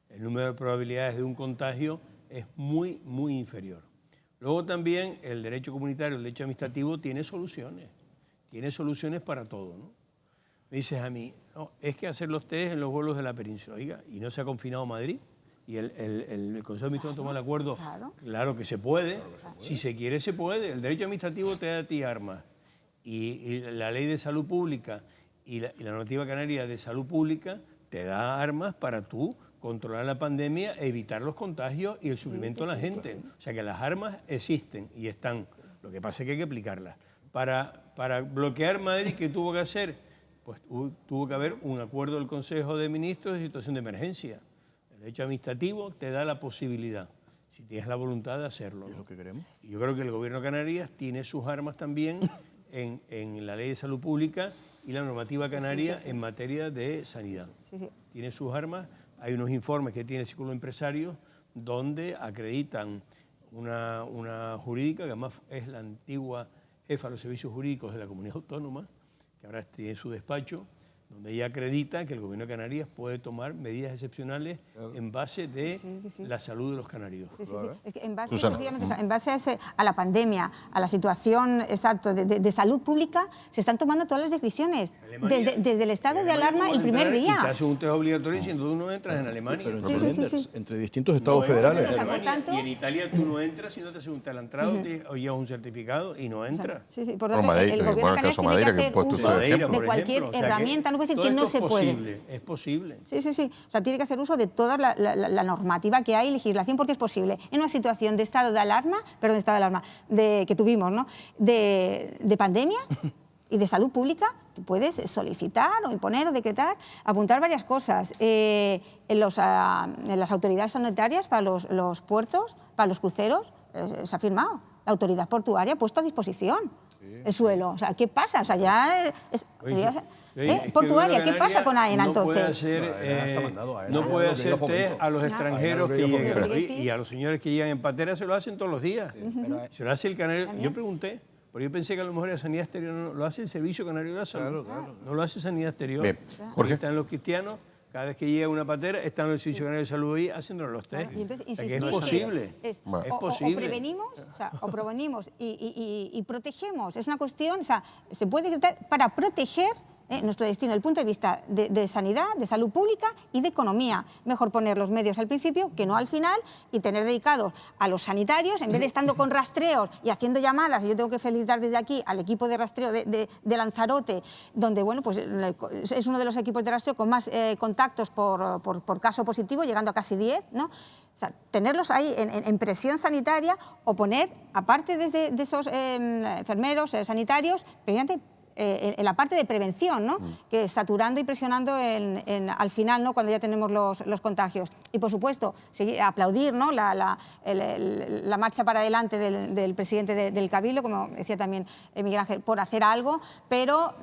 El número de probabilidades de un contagio es muy, muy inferior. Luego también el derecho comunitario, el derecho administrativo tiene soluciones para todo, ¿no? Me dices a mí, no, es que hacer los test en los vuelos de la península, oiga, ¿y no se ha confinado Madrid? Y el Consejo de Ministros tomó el acuerdo, claro que se puede, si se quiere se puede. El derecho administrativo te da a ti armas y la ley de salud pública y la normativa canaria de salud pública te da armas para tú controlar la pandemia, evitar los contagios y el sufrimiento de la gente. O sea que las armas existen y están. Lo que pasa es que hay que aplicarlas. Para bloquear Madrid, ¿qué tuvo que hacer? Pues tuvo que haber un acuerdo del Consejo de Ministros de situación de emergencia. El derecho administrativo te da la posibilidad, si tienes la voluntad de hacerlo, ¿no? Es lo que queremos. Y yo creo que el Gobierno de Canarias tiene sus armas también en la Ley de Salud Pública y la normativa canaria en materia de sanidad. Tiene sus armas. Hay unos informes que tiene el Círculo de Empresarios donde acreditan una jurídica, que además es la antigua jefa de los servicios jurídicos de la Comunidad Autónoma, que ahora tiene su despacho, donde ella acredita que el Gobierno de Canarias puede tomar medidas excepcionales en base de la salud de los canarios. Es que en base a la pandemia, a la situación de salud pública, se están tomando todas las decisiones. Desde el estado de alarma el primer día. Y te hace un test obligatorio y si tú no entras en Alemania. Entre distintos estados federales. Y en Italia tú no entras si no te haces un test al entrado o llevas un certificado y no entras. Por lo tanto, el Gobierno de Canarias tiene que hacer uso de cualquier herramienta. No puede decir que no se puede. Es posible. Sí. O sea, tiene que hacer uso de toda la normativa que hay, legislación, porque es posible. En una situación de estado de alarma, que tuvimos, ¿no? De pandemia y de salud pública, tú puedes solicitar o imponer o decretar, apuntar varias cosas. En las autoridades sanitarias para los puertos, para los cruceros, se ha firmado. La autoridad portuaria ha puesto a disposición el suelo. O sea, ¿qué pasa? O sea, ya... portuaria, ¿qué pasa con AENA entonces? No puede hacer test a los extranjeros que lleguen. Y a los señores que llegan en patera se lo hacen todos los días. Se lo hace el canario. Yo pregunté, porque yo pensé que a lo mejor la sanidad exterior no lo hace el Servicio Canario de la Salud. No lo hace sanidad exterior. Jorge. Están los cristianos. Cada vez que llega una patera, están los Servicio Canario de Salud ahí haciéndonos los test. Y entonces, O sea, que insistir es posible. es Es posible. o prevenimos y protegemos. Es una cuestión, o sea, se puede gritar para proteger nuestro destino, desde el punto de vista de sanidad, de salud pública y de economía. Mejor poner los medios al principio que no al final y tener dedicados a los sanitarios, en vez de estando con rastreos y haciendo llamadas. Y yo tengo que felicitar desde aquí al equipo de rastreo de Lanzarote, donde bueno, pues, es uno de los equipos de rastreo con más contactos por caso positivo, llegando a casi 10, ¿no? O sea, tenerlos ahí en presión sanitaria o poner, aparte de esos enfermeros, sanitarios, precisamente en la parte de prevención, ¿no? Que saturando y presionando al final, ¿no? Cuando ya tenemos los contagios. Y por supuesto, aplaudir, ¿no? la marcha para adelante del presidente del Cabildo, como decía también Miguel Ángel, por hacer algo, pero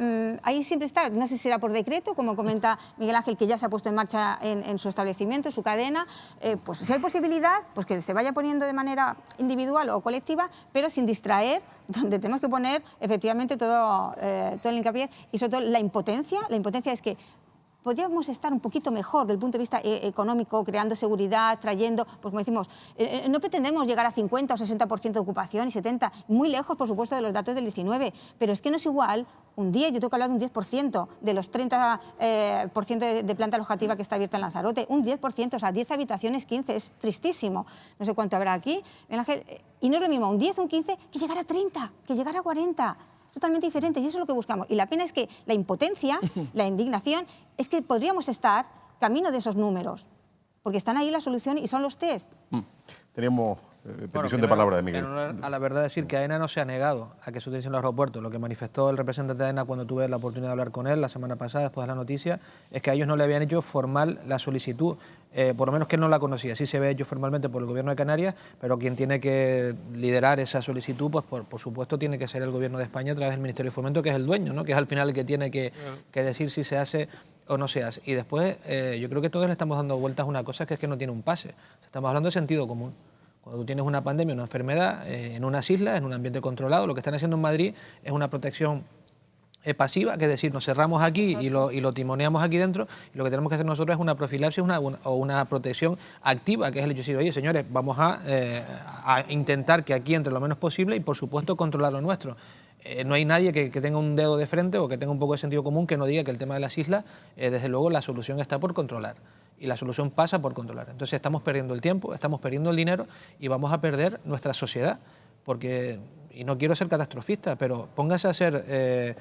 ahí siempre está, no sé si será por decreto, como comenta Miguel Ángel, que ya se ha puesto en marcha en su establecimiento, en su cadena, pues si hay posibilidad, pues que se vaya poniendo de manera individual o colectiva, pero sin distraer, donde tenemos que poner efectivamente todo el hincapié y sobre todo la impotencia. La impotencia es que podríamos estar un poquito mejor desde el punto de vista económico, creando seguridad, trayendo, pues como decimos, no pretendemos llegar a 50 o 60% de ocupación y 70%, muy lejos, por supuesto, de los datos del 19, pero es que no es igual un 10, yo tengo que hablar de un 10% de los 30% de planta alojativa que está abierta en Lanzarote, un 10%, o sea, 10 habitaciones, 15, es tristísimo. No sé cuánto habrá aquí, y no es lo mismo un 10 o un 15 que llegar a 30, que llegar a 40. Totalmente diferente y eso es lo que buscamos. Y la pena es que la impotencia, la indignación, es que podríamos estar camino de esos números, porque están ahí la solución y son los test. Tenemos petición de palabra de Miguel. A la verdad decir que AENA no se ha negado a que se utilicen los aeropuertos. Lo que manifestó el representante de AENA cuando tuve la oportunidad de hablar con él la semana pasada, después de la noticia, es que a ellos no le habían hecho formal la solicitud, por lo menos que él no la conocía. Sí se había hecho formalmente por el Gobierno de Canarias, pero quien tiene que liderar esa solicitud, pues por supuesto tiene que ser el Gobierno de España a través del Ministerio de Fomento, que es el dueño, ¿no? Que es al final el que tiene que decir si se hace o no se hace. Y después, yo creo que todos le estamos dando vueltas a una cosa que es que no tiene un pase. Estamos hablando de sentido común. Cuando tú tienes una pandemia, una enfermedad, en unas islas, en un ambiente controlado, lo que están haciendo en Madrid es una protección pasiva, que es decir, nos cerramos aquí y lo timoneamos aquí dentro, y lo que tenemos que hacer nosotros es una profilaxis o una protección activa, que es el hecho de decir, oye, señores, vamos a intentar que aquí entre lo menos posible y, por supuesto, controlar lo nuestro. No hay nadie que tenga un dedo de frente o que tenga un poco de sentido común que no diga que el tema de las islas, desde luego, la solución está por controlar. Y la solución pasa por controlar. Entonces estamos perdiendo el tiempo, estamos perdiendo el dinero y vamos a perder nuestra sociedad. Porque, y no quiero ser catastrofista, pero póngase a hacer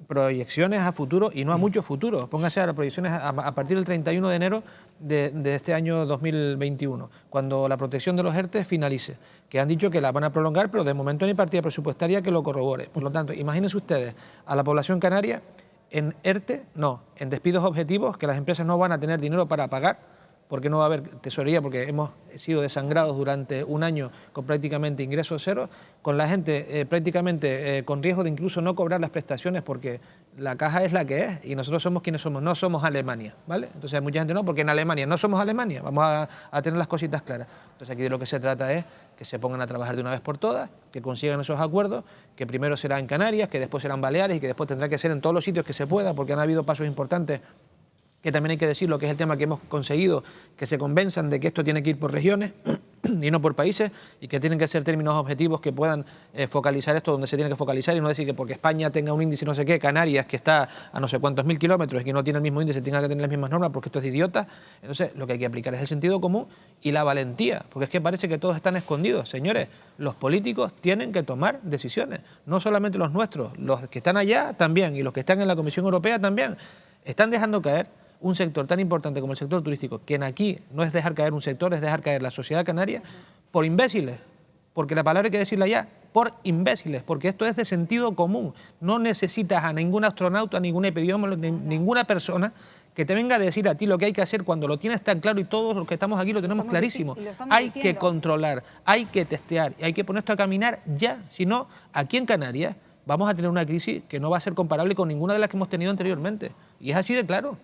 proyecciones a futuro y no a mucho futuro. Póngase a las proyecciones a partir del 31 de enero de este año 2021, cuando la protección de los ERTE finalice, que han dicho que la van a prolongar, pero de momento no hay partida presupuestaria que lo corrobore. Por lo tanto, imagínense ustedes a la población canaria en ERTE, no, en despidos objetivos, que las empresas no van a tener dinero para pagar, porque no va a haber tesorería, porque hemos sido desangrados durante un año con prácticamente ingresos cero, con la gente prácticamente con riesgo de incluso no cobrar las prestaciones, porque la caja es la que es y nosotros somos quienes somos, no somos Alemania, ¿vale? Entonces hay mucha gente no, porque en Alemania no somos Alemania, vamos a tener las cositas claras. Entonces aquí de lo que se trata es que se pongan a trabajar de una vez por todas, que consigan esos acuerdos, que primero será en Canarias, que después serán Baleares y que después tendrá que ser en todos los sitios que se pueda, porque han habido pasos importantes, que también hay que decir lo que es el tema que hemos conseguido, que se convenzan de que esto tiene que ir por regiones y no por países, y que tienen que ser términos objetivos que puedan focalizar esto donde se tiene que focalizar, y no decir que porque España tenga un índice no sé qué, Canarias, que está a no sé cuántos mil kilómetros y que no tiene el mismo índice, tenga que tener las mismas normas, porque esto es de idiota. Entonces lo que hay que aplicar es el sentido común y la valentía, porque es que parece que todos están escondidos. Señores, los políticos tienen que tomar decisiones, no solamente los nuestros, los que están allá también, y los que están en la Comisión Europea también. Están dejando caer un sector tan importante como el sector turístico, que en aquí no es dejar caer un sector, es dejar caer la sociedad canaria, por imbéciles, porque la palabra hay que decirla ya, por imbéciles, porque esto es de sentido común. No necesitas a ningún astronauta, a ningún epidemiólogo, ninguna persona que te venga a decir a ti lo que hay que hacer cuando lo tienes tan claro y todos los que estamos aquí lo tenemos clarísimo. Hay que controlar, hay que testear, y hay que poner esto a caminar ya, si no, aquí en Canarias vamos a tener una crisis que no va a ser comparable con ninguna de las que hemos tenido anteriormente, y es así de claro.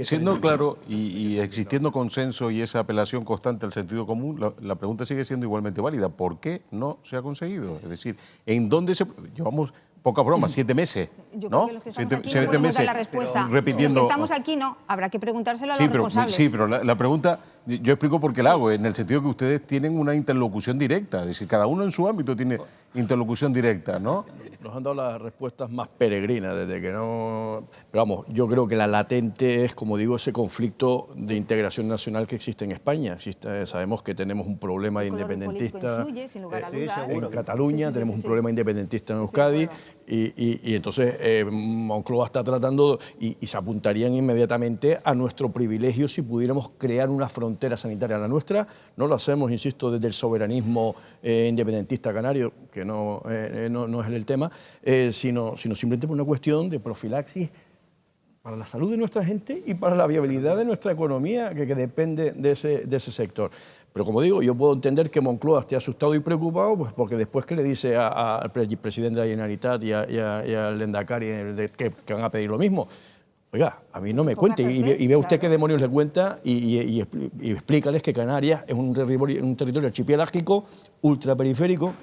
Siendo claro y existiendo consenso y esa apelación constante al sentido común, la pregunta sigue siendo igualmente válida. ¿Por qué no se ha conseguido? Es decir, ¿en dónde llevamos poca broma, 7 meses, Yo ¿no? creo que los que estamos aquí no 7 podemos meses dar la respuesta. repitiendo. Los que estamos aquí no, habrá que preguntárselo a Sí, los pero, responsables. sí, pero la pregunta, yo explico por qué la hago, en el sentido que ustedes tienen una interlocución directa, es decir, cada uno en su ámbito tiene interlocución directa, ¿no? Nos han dado las respuestas más peregrinas desde que no... Pero vamos, yo creo que la latente es, como digo, ese conflicto de integración nacional que existe en España. Sabemos que tenemos un problema El color político independentista influye, sin lugar a Sí, dudas. seguro. en Cataluña, tenemos un problema independentista en Estoy de Euskadi acuerdo. y entonces Moncloa está tratando y se apuntarían inmediatamente a nuestro privilegio si pudiéramos crear una frontera sanitaria. La nuestra no lo hacemos, insisto, desde el soberanismo independentista canario, que no es el tema, sino simplemente por una cuestión de profilaxis para la salud de nuestra gente y para la viabilidad de nuestra economía, que depende de ese sector. Pero como digo, yo puedo entender que Moncloa esté asustado y preocupado, pues porque después que le dice al presidente de la Generalitat y al Lehendakari que van a pedir lo mismo. Oiga, a mí no me cuente, y vea usted qué demonios le cuenta y explícales que Canarias es un territorio archipiélagico, ultraperiférico,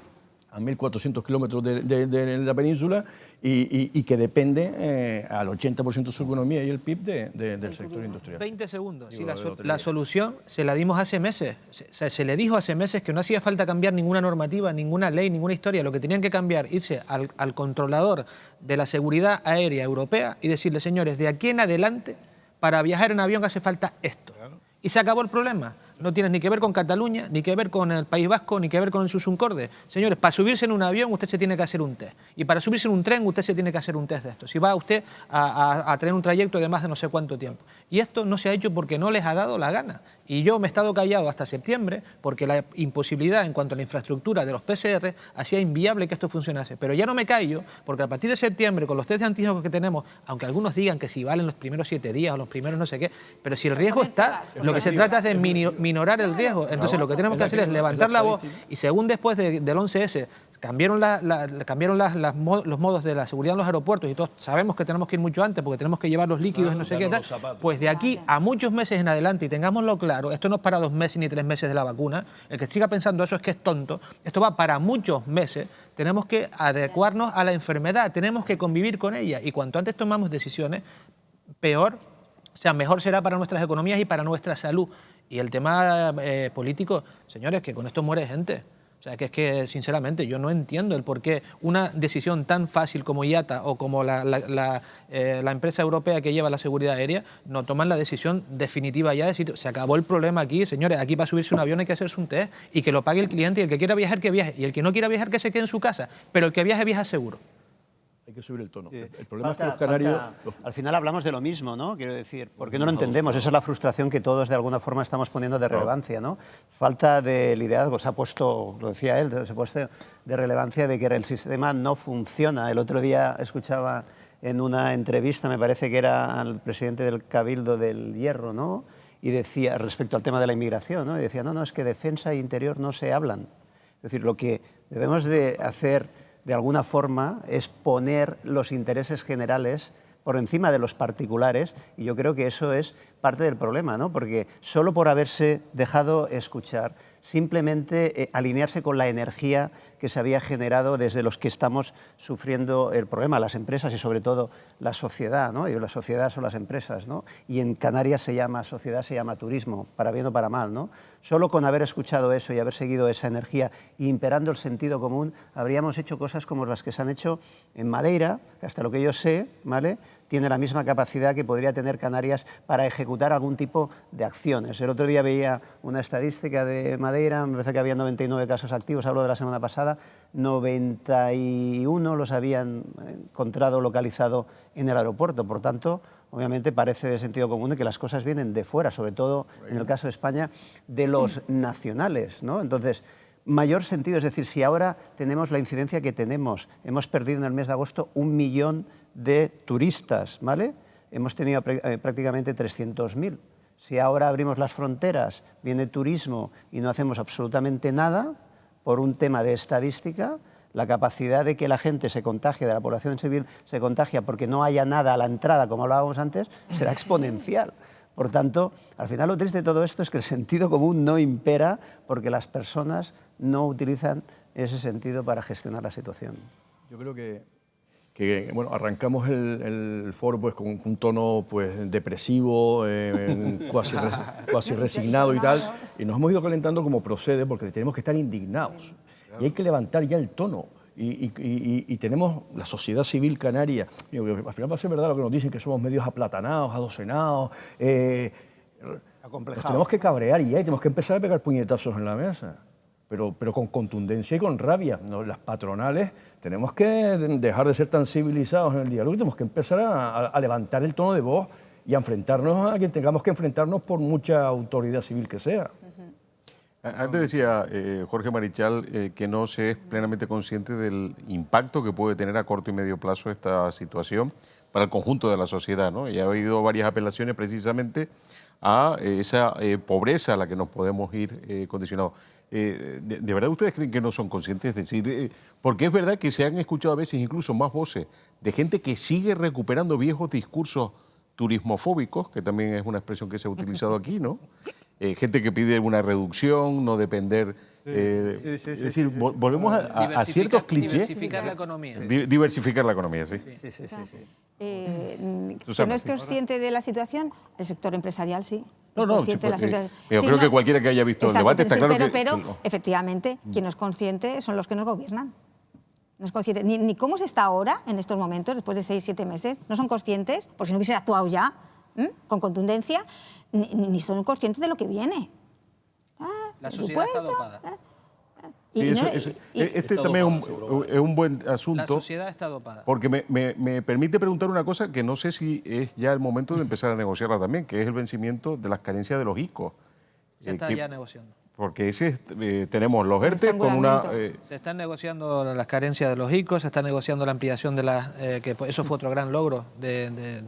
a 1.400 kilómetros de la península y que depende al 80% de su economía y el PIB del sector industrial. 20 segundos. Digo, Sí, de hotelería. la solución se la dimos hace meses. Se le dijo hace meses que no hacía falta cambiar ninguna normativa, ninguna ley, ninguna historia. Lo que tenían que cambiar, irse al controlador de la seguridad aérea europea y decirle, señores, de aquí en adelante, para viajar en avión hace falta esto. Y se acabó el problema. No tiene ni que ver con Cataluña, ni que ver con el País Vasco, ni que ver con el Susuncorde. Señores, para subirse en un avión usted se tiene que hacer un test. Y para subirse en un tren usted se tiene que hacer un test de esto. Si va usted a tener un trayecto de más de no sé cuánto tiempo. Y esto no se ha hecho porque no les ha dado la gana. Y yo me he estado callado hasta septiembre porque la imposibilidad en cuanto a la infraestructura de los PCR hacía inviable que esto funcionase. Pero ya no me callo porque a partir de septiembre, con los test de antígenos que tenemos, aunque algunos digan que si valen los primeros 7 días o los primeros no sé qué, pero si el riesgo está, lo que se trata es de minorar el riesgo. Entonces lo que tenemos que hacer es levantar la voz y según después del 11S cambiaron los modos de la seguridad en los aeropuertos y todos sabemos que tenemos que ir mucho antes porque tenemos que llevar los líquidos y no sé qué tal, pues de aquí a muchos meses en adelante, y tengámoslo claro, esto no es para 2 meses ni 3 meses de la vacuna, el que siga pensando eso es que es tonto, esto va para muchos meses, tenemos que adecuarnos a la enfermedad, tenemos que convivir con ella y cuanto antes tomamos decisiones, peor, o sea, mejor será para nuestras economías y para nuestra salud. Y el tema político, señores, que con esto muere gente. O sea, que es que, sinceramente, yo no entiendo el por qué una decisión tan fácil como IATA o como la empresa europea que lleva la seguridad aérea no toman la decisión definitiva ya de decir, se acabó el problema aquí, señores, aquí para subirse un avión hay que hacerse un test y que lo pague el cliente y el que quiera viajar que viaje y el que no quiera viajar que se quede en su casa, pero el que viaje viaja seguro. Hay que subir el tono. Sí. El problema es que los canarios... Al final hablamos de lo mismo, ¿no? Quiero decir, porque no lo entendemos. Esa es la frustración que todos de alguna forma estamos poniendo de relevancia, ¿no? Falta de liderazgo. Se ha puesto, lo decía él, se ha puesto de relevancia de que el sistema no funciona. El otro día escuchaba en una entrevista, me parece que era al presidente del Cabildo del Hierro, ¿no? Y decía, respecto al tema de la inmigración, ¿no? Y decía, no, es que defensa e interior no se hablan. Es decir, lo que debemos de hacer de alguna forma es poner los intereses generales por encima de los particulares y yo creo que eso es parte del problema, ¿no? Porque solo por haberse dejado escuchar, simplemente alinearse con la energía que se había generado desde los que estamos sufriendo el problema, las empresas y sobre todo la sociedad, ¿no? Y la sociedad son las empresas, ¿no? Y en Canarias se llama sociedad, se llama turismo, para bien o para mal, ¿no? Solo con haber escuchado eso y haber seguido esa energía y imperando el sentido común, habríamos hecho cosas como las que se han hecho en Madeira, que hasta lo que yo sé, ¿vale?, tiene la misma capacidad que podría tener Canarias para ejecutar algún tipo de acciones. El otro día veía una estadística de Madeira, me parece que había 99 casos activos, hablo de la semana pasada, 91 los habían encontrado, localizado en el aeropuerto. Por tanto, obviamente parece de sentido común que las cosas vienen de fuera, sobre todo en el caso de España, de los nacionales, ¿no? Entonces, mayor sentido, es decir, si ahora tenemos la incidencia que tenemos, hemos perdido en el mes de agosto 1 millón de turistas, ¿vale? Hemos tenido prácticamente 300.000. Si ahora abrimos las fronteras, viene turismo y no hacemos absolutamente nada, por un tema de estadística, la capacidad de que la gente se contagie, de la población civil se contagia porque no haya nada a la entrada, como hablábamos antes, será exponencial. Por tanto, al final lo triste de todo esto es que el sentido común no impera porque las personas no utilizan ese sentido para gestionar la situación. Yo creo que que bueno, arrancamos el foro pues, con un tono pues, depresivo, cuasi resignado y tal, y nos hemos ido calentando como procede porque tenemos que estar indignados y hay que levantar ya el tono. Y tenemos la sociedad civil canaria, al final va a ser verdad lo que nos dicen, que somos medios aplatanados, adocenados, nos tenemos que cabrear y tenemos que empezar a pegar puñetazos en la mesa. Pero con contundencia y con rabia. ¿No? Las patronales tenemos que dejar de ser tan civilizados en el diálogo y tenemos que empezar a levantar el tono de voz y a enfrentarnos a quien tengamos que enfrentarnos por mucha autoridad civil que sea. Antes decía Jorge Marichal que no se es plenamente consciente del impacto que puede tener a corto y medio plazo esta situación para el conjunto de la sociedad, ¿no? Y ha habido varias apelaciones precisamente a esa pobreza a la que nos podemos ir condicionados. ¿De verdad ustedes creen que no son conscientes? Es decir, porque es verdad que se han escuchado a veces incluso más voces de gente que sigue recuperando viejos discursos turismofóbicos, que también es una expresión que se ha utilizado aquí, ¿no? Gente que pide una reducción, no depender... Es decir, volvemos a ciertos clichés. Diversificar la economía. Diversificar la economía, sí. Que no es consciente de la situación, el sector empresarial sí. No, yo creo que cualquiera que haya visto el debate está claro que... Pero efectivamente, quien no es consciente son los que nos gobiernan. No es consciente, ni cómo se está ahora, en estos momentos, después de 6 o 7 meses, no son conscientes, porque si no hubiesen actuado ya, con contundencia, ni son conscientes de lo que viene. La sociedad está dopada. Este también es un buen asunto. La sociedad está dopada. Porque me permite preguntar una cosa que no sé si es ya el momento de empezar a negociarla también, que es el vencimiento de las carencias de los ICO. Se está ya negociando. Porque ese tenemos los ERTE con una... Se están negociando las carencias de los ICO, se está negociando la ampliación de las... que eso fue otro gran logro de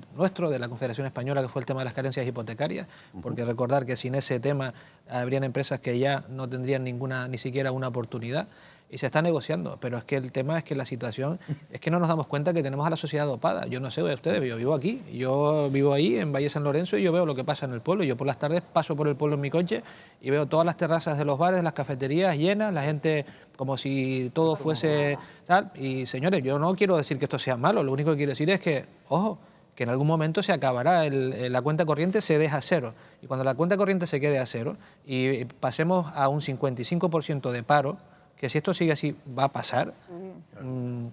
la Confederación Española, que fue el tema de las carencias hipotecarias, porque recordar que sin ese tema habrían empresas que ya no tendrían ni siquiera una oportunidad, y se está negociando, pero es que el tema es que la situación es que no nos damos cuenta que tenemos a la sociedad dopada. Yo no sé ustedes, yo vivo aquí, yo vivo ahí en Valle San Lorenzo y yo veo lo que pasa en el pueblo. Yo por las tardes paso por el pueblo en mi coche y veo todas las terrazas de los bares, de las cafeterías llenas, la gente como si todo fuese tal. Y señores, yo no quiero decir que esto sea malo, lo único que quiero decir es que, ojo, que en algún momento se acabará, la cuenta corriente se deja a cero. Y cuando la cuenta corriente se quede a cero y pasemos a un 55% de paro, que si esto sigue así va a pasar,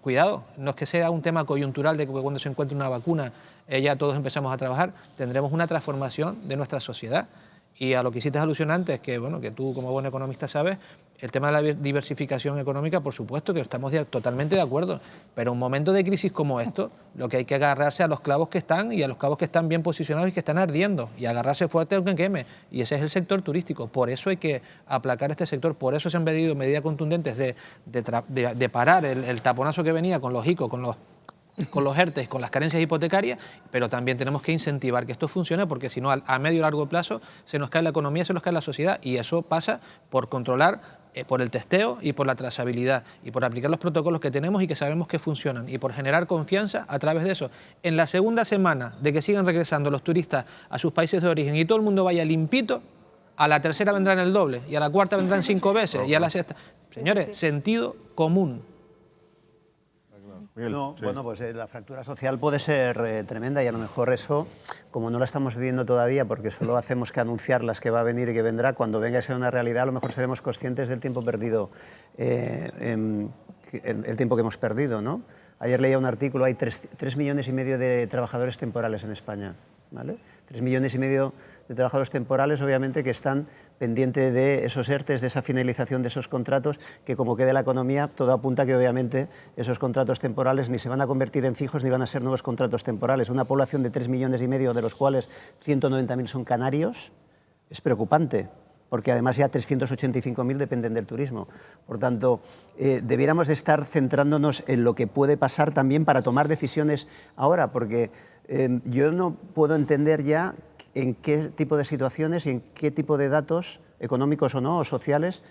cuidado, no es que sea un tema coyuntural de que cuando se encuentre una vacuna ya todos empezamos a trabajar, tendremos una transformación de nuestra sociedad. Y a lo que hiciste alusión antes, que bueno, que tú como buen economista sabes, el tema de la diversificación económica, por supuesto que estamos totalmente de acuerdo, pero en un momento de crisis como esto, lo que hay que agarrarse a los clavos que están y a los clavos que están bien posicionados y que están ardiendo, y agarrarse fuerte aunque queme, y ese es el sector turístico. Por eso hay que aplacar este sector, por eso se han pedido medidas contundentes de parar el taponazo que venía con los ICO, con los ERTE, con las carencias hipotecarias, pero también tenemos que incentivar que esto funcione, porque si no, a medio y largo plazo se nos cae la economía, se nos cae la sociedad, y eso pasa por controlar, por el testeo y por la trazabilidad, y por aplicar los protocolos que tenemos y que sabemos que funcionan, y por generar confianza a través de eso. En la segunda semana de que sigan regresando los turistas a sus países de origen y todo el mundo vaya limpito, a la tercera vendrán el doble, y a la cuarta vendrán 5 veces, y a la sexta... Señores, sentido común. No, bueno, pues la fractura social puede ser tremenda y a lo mejor eso, como no la estamos viviendo todavía, porque solo hacemos que anunciar las que va a venir y que vendrá, cuando venga a ser una realidad, a lo mejor seremos conscientes del tiempo perdido, el tiempo que hemos perdido, ¿no? Ayer leía un artículo, hay 3,5 millones de trabajadores temporales en España, ¿vale? 3,5 millones de trabajadores temporales, obviamente, que están pendientes de esos ERTES, de esa finalización de esos contratos, que como quede la economía, todo apunta que obviamente esos contratos temporales ni se van a convertir en fijos ni van a ser nuevos contratos temporales. Una población de 3,5 millones, de los cuales 190.000 son canarios, es preocupante, porque además ya 385.000 dependen del turismo. Por tanto, debiéramos de estar centrándonos en lo que puede pasar también para tomar decisiones ahora, porque yo no puedo entender ya en qué tipo de situaciones y en qué tipo de datos, económicos o no, o sociales,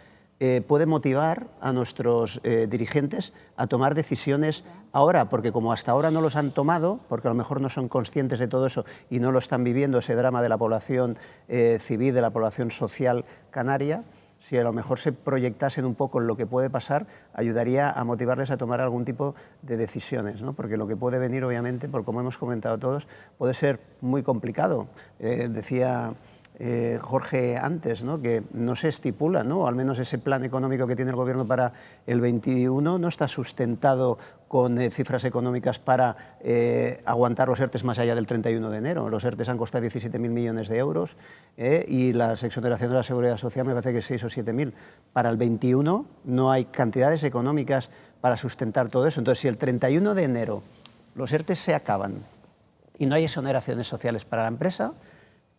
puede motivar a nuestros dirigentes a tomar decisiones ahora, porque como hasta ahora no los han tomado, porque a lo mejor no son conscientes de todo eso y no lo están viviendo, ese drama de la población civil, de la población social canaria, si a lo mejor se proyectasen un poco en lo que puede pasar, ayudaría a motivarles a tomar algún tipo de decisiones, ¿no? Porque lo que puede venir, obviamente, por como hemos comentado todos, puede ser muy complicado. Decía Jorge antes, ¿no?, que no se estipula, ¿no?, o al menos ese plan económico que tiene el Gobierno para el 21 no está sustentado con cifras económicas para aguantar los ERTEs más allá del 31 de enero. Los ERTEs han costado 17.000 millones de euros y las exoneraciones de la Seguridad Social me parece que 6 o 7.000. Para el 21 no hay cantidades económicas para sustentar todo eso. Entonces, si el 31 de enero los ERTEs se acaban y no hay exoneraciones sociales para la empresa,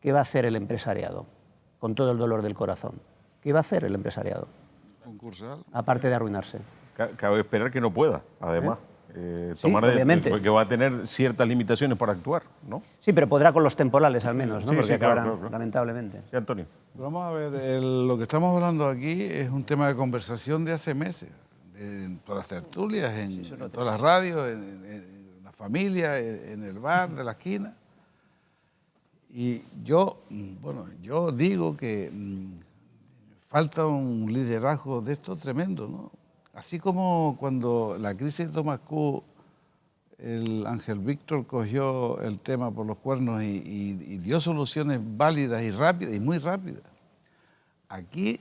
¿qué va a hacer el empresariado? Con todo el dolor del corazón. ¿Qué va a hacer el empresariado? Concursal. Aparte de arruinarse. Cabe esperar que no pueda, además. Sí, Tomar obviamente. porque va a tener ciertas limitaciones para actuar, ¿no? Sí, pero podrá con los temporales al menos, ¿no? Sí, Porque sí, claro, acabarán, claro. lamentablemente. Sí, Antonio. Vamos a ver, lo que estamos hablando aquí es un tema de conversación de hace meses, en todas las tertulias, en todas las radios, en la familia, en el bar de la esquina. Y yo digo que falta un liderazgo de esto tremendo, ¿no? Así como cuando la crisis de Thomas Cook, el Ángel Víctor cogió el tema por los cuernos y dio soluciones válidas y rápidas, y muy rápidas. Aquí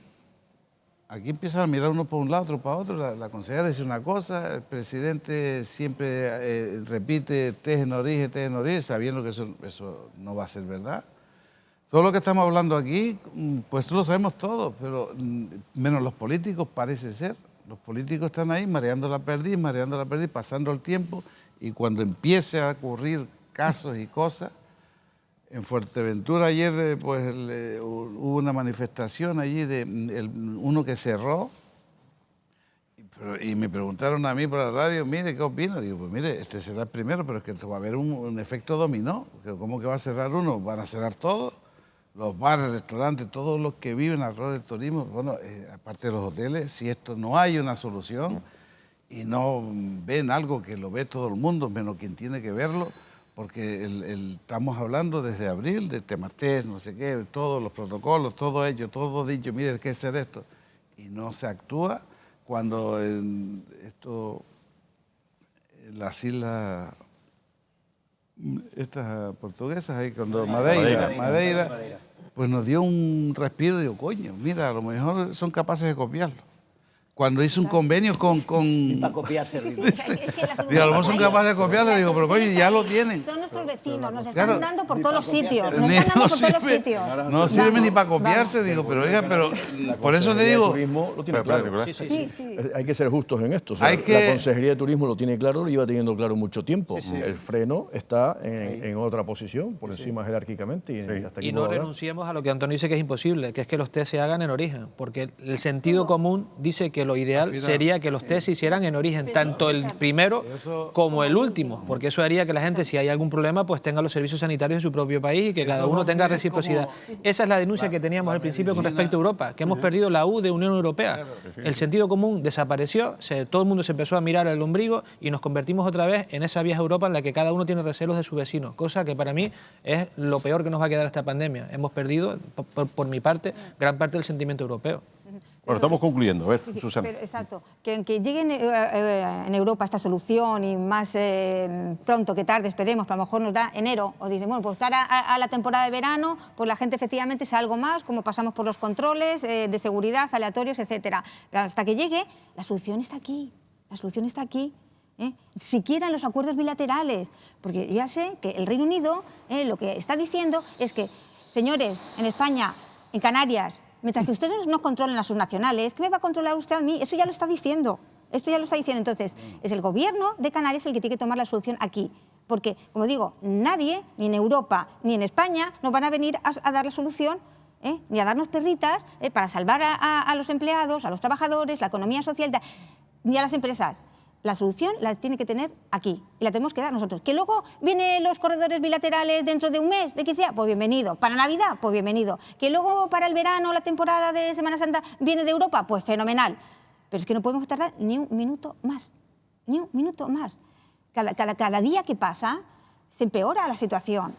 empiezan a mirar uno por un lado, otro para otro. La consejera dice una cosa, el presidente siempre repite test en origen, sabiendo que eso no va a ser verdad. Todo lo que estamos hablando aquí, pues lo sabemos todos, pero menos los políticos parece ser. Los políticos están ahí mareando la perdiz, pasando el tiempo, y cuando empiece a ocurrir casos y cosas, en Fuerteventura ayer pues, hubo una manifestación allí de uno que cerró y me preguntaron a mí por la radio, mire, ¿qué opina? Digo, pues mire, este será el primero, pero es que va a haber un efecto dominó. ¿Cómo que va a cerrar uno? ¿Van a cerrar todos? Los bares, restaurantes, todos los que viven alrededor del turismo. Bueno, aparte de los hoteles, si esto no hay una solución y no ven algo que lo ve todo el mundo, menos quien tiene que verlo, porque estamos hablando desde abril de Tematés, no sé qué, todos los protocolos, todo hecho, todo dicho, mire, hay que hacer esto. Y no se actúa cuando las islas, estas portuguesas, ahí cuando Madeira, pues nos dio un respiro, digo, coño, mira, a lo mejor son capaces de copiarlo. Cuando hice un convenio con Para copiarse. Sí, es que la digo, a lo mejor son capaces de copiarlo, digo, pero coño, ya lo tienen. Son nuestros vecinos, nos Claro. están dando por todos los sitios. Nos No están dando por todos los sirve, sitios. no sirve ni para copiarse, digo, pero oiga, pero por eso te digo, Turismo lo tiene claro. Sí, sí. Hay que ser justos en esto. O sea, Hay que- La Consejería de Turismo lo tiene claro, lo iba teniendo claro mucho tiempo. El freno está en otra posición, por encima jerárquicamente. Y hasta aquí Y puedo no hablar. renunciemos a lo que Antonio dice que es imposible, que es que los test se hagan en origen, porque el sentido común dice que lo ideal sería que los test se hicieran en origen, tanto el primero como el último, porque eso haría que la gente, si hay algún problema, pues tenga los servicios sanitarios de su propio país y que cada uno tenga reciprocidad. Esa es la denuncia que teníamos al principio con respecto a Europa, que hemos perdido la U de Unión Europea. El sentido común desapareció, todo el mundo se empezó a mirar al ombligo y nos convertimos otra vez en esa vieja Europa en la que cada uno tiene recelos de su vecino, cosa que para mí es lo peor que nos va a quedar esta pandemia. Hemos perdido, por mi parte, gran parte del sentimiento europeo. Bueno, estamos concluyendo. A ver, Susana. Pero, exacto, que llegue en Europa esta solución y más pronto que tarde, esperemos, pero a lo mejor nos da enero, o dice, bueno, pues cara a la temporada de verano, pues la gente efectivamente sea algo más, como pasamos por los controles de seguridad, aleatorios, etcétera. Pero hasta que llegue, la solución está aquí, la solución está aquí. Siquiera en los acuerdos bilaterales, porque ya sé que el Reino Unido lo que está diciendo es que, señores, en España, en Canarias, mientras que ustedes no controlen las subnacionales, ¿qué me va a controlar usted a mí? Eso ya lo está diciendo. Esto ya lo está diciendo. Entonces, es el gobierno de Canarias el que tiene que tomar la solución aquí. Porque, como digo, nadie, ni en Europa ni en España, nos van a venir a dar la solución, ni a darnos perritas para salvar a los empleados, a los trabajadores, la economía social, ni a las empresas. La solución la tiene que tener aquí y la tenemos que dar nosotros. Que luego vienen los corredores bilaterales dentro de un mes, de 15 días, pues bienvenido. Para Navidad, pues bienvenido. Que luego para el verano, la temporada de Semana Santa, viene de Europa, pues fenomenal. Pero es que no podemos tardar ni un minuto más. Ni un minuto más. Cada día que pasa se empeora la situación.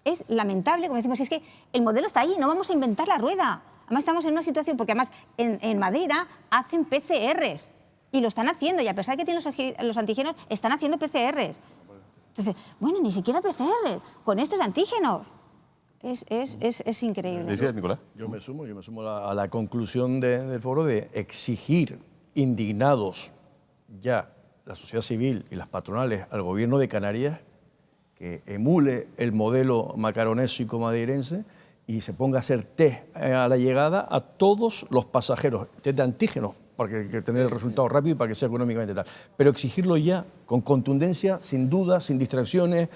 Es lamentable, como decimos, es que el modelo está ahí, no vamos a inventar la rueda. Además estamos en una situación, porque además en Madeira hacen PCRs y lo están haciendo, y a pesar de que tienen los antígenos, están haciendo PCRs. Entonces, bueno, ni siquiera PCR, con estos antígenos. Es increíble. Decía Nicolás. Yo me sumo a la conclusión del foro de exigir indignados ya la sociedad civil y las patronales al gobierno de Canarias que emule el modelo macaronésico madeirense y se ponga a hacer test a la llegada a todos los pasajeros, test de antígenos, para que tener el resultado rápido y para que sea económicamente tal. Pero exigirlo ya, con contundencia, sin dudas, sin distracciones,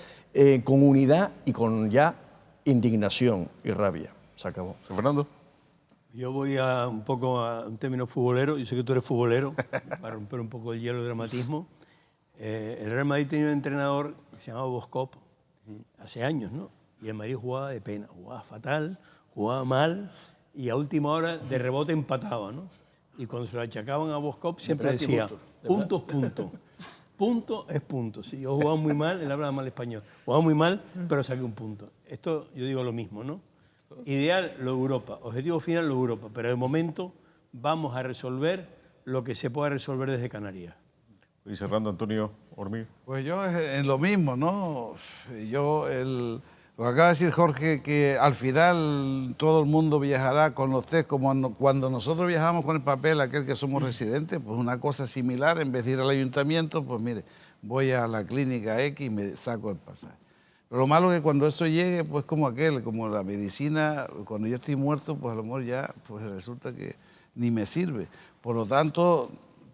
con unidad y con ya indignación y rabia. Se acabó. Fernando. Yo voy un poco a un término futbolero. Yo sé que tú eres futbolero, para romper un poco el hielo del dramatismo. El Real Madrid tenía un entrenador que se llamaba Boskop hace años, ¿no? Y el Madrid jugaba de pena, jugaba fatal, jugaba mal y a última hora de rebote empataba, ¿no? Y cuando se lo achacaban a Boskop siempre decía, puntos, punto. Punto es punto. Sí, yo jugaba muy mal, él hablaba mal español. Jugaba muy mal, pero saqué un punto. Esto yo digo lo mismo, ¿no? Ideal, lo Europa. Objetivo final, lo Europa. Pero de momento vamos a resolver lo que se pueda resolver desde Canarias. Y cerrando, Antonio Hormiguez. Pues yo en lo mismo, ¿no? Lo que acaba de decir Jorge, que al final todo el mundo viajará con los test, como cuando nosotros viajamos con el papel, aquel que somos residentes, pues una cosa similar, en vez de ir al ayuntamiento, pues mire, voy a la clínica X y me saco el pasaje. Pero lo malo es que cuando eso llegue, pues como la medicina, cuando yo estoy muerto, pues a lo mejor ya pues resulta que ni me sirve. Por lo tanto,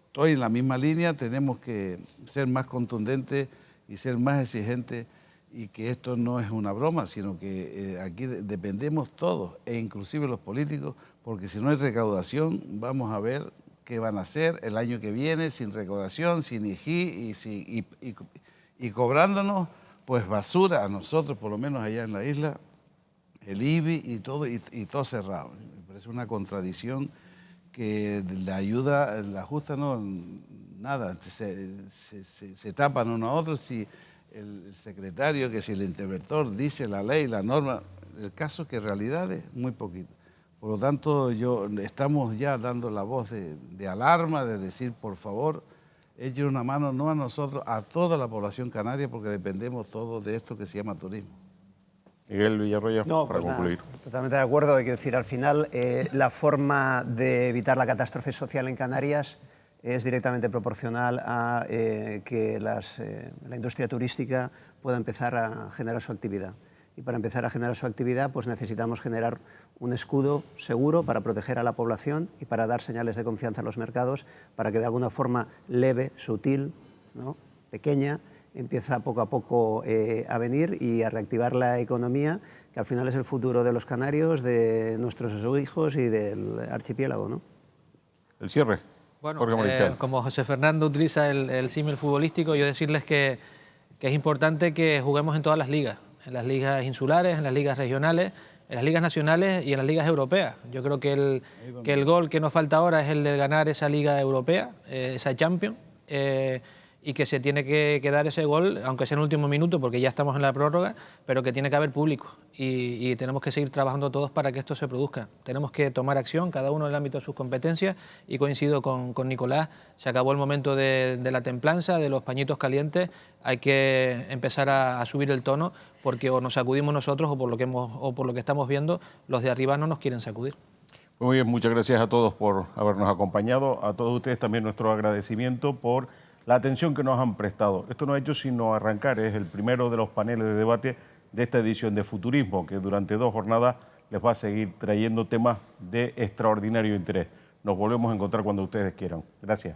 estoy en la misma línea, tenemos que ser más contundentes y ser más exigentes y que esto no es una broma, sino que aquí dependemos todos, e inclusive los políticos, porque si no hay recaudación, vamos a ver qué van a hacer el año que viene sin recaudación, sin IGI y cobrándonos pues basura a nosotros, por lo menos allá en la isla, el IBI y todo cerrado. Me parece una contradicción que la ayuda, la justa no, nada, se tapan uno a otro si el secretario, que si el interventor dice la ley, la norma, el caso es que en realidad es muy poquito. Por lo tanto, estamos ya dando la voz de alarma, de decir, por favor, echen una mano, no a nosotros, a toda la población canaria, porque dependemos todos de esto que se llama turismo. Miguel Villarroya, para pues concluir. Nada, totalmente de acuerdo. Hay que decir, al final, la forma de evitar la catástrofe social en Canarias es directamente proporcional a que la industria turística pueda empezar a generar su actividad. Y para empezar a generar su actividad, pues necesitamos generar un escudo seguro para proteger a la población y para dar señales de confianza a los mercados, para que de alguna forma leve, sutil, ¿no?, pequeña, empieza poco a poco a venir y a reactivar la economía, que al final es el futuro de los canarios, de nuestros hijos y del archipiélago, ¿no? El cierre. Bueno, Jorge Marichal. como José Fernando utiliza el símil futbolístico, yo decirles que es importante que juguemos en todas las ligas insulares, en las ligas regionales, en las ligas nacionales y en las ligas europeas. Yo creo que el gol que nos falta ahora es el de ganar esa liga europea, esa Champions, y que se tiene que dar ese gol, aunque sea en el último minuto, porque ya estamos en la prórroga, pero que tiene que haber público y tenemos que seguir trabajando todos para que esto se produzca. Tenemos que tomar acción, cada uno en el ámbito de sus competencias, y coincido con Nicolás, se acabó el momento de la templanza, de los pañitos calientes, hay que empezar a subir el tono, porque o nos sacudimos nosotros o por lo que estamos viendo, los de arriba no nos quieren sacudir. Muy bien, muchas gracias a todos por habernos acompañado, a todos ustedes también nuestro agradecimiento por la atención que nos han prestado. Esto no ha hecho sino arrancar, es el primero de los paneles de debate de esta edición de Futurismo, que durante 2 jornadas les va a seguir trayendo temas de extraordinario interés. Nos volvemos a encontrar cuando ustedes quieran. Gracias.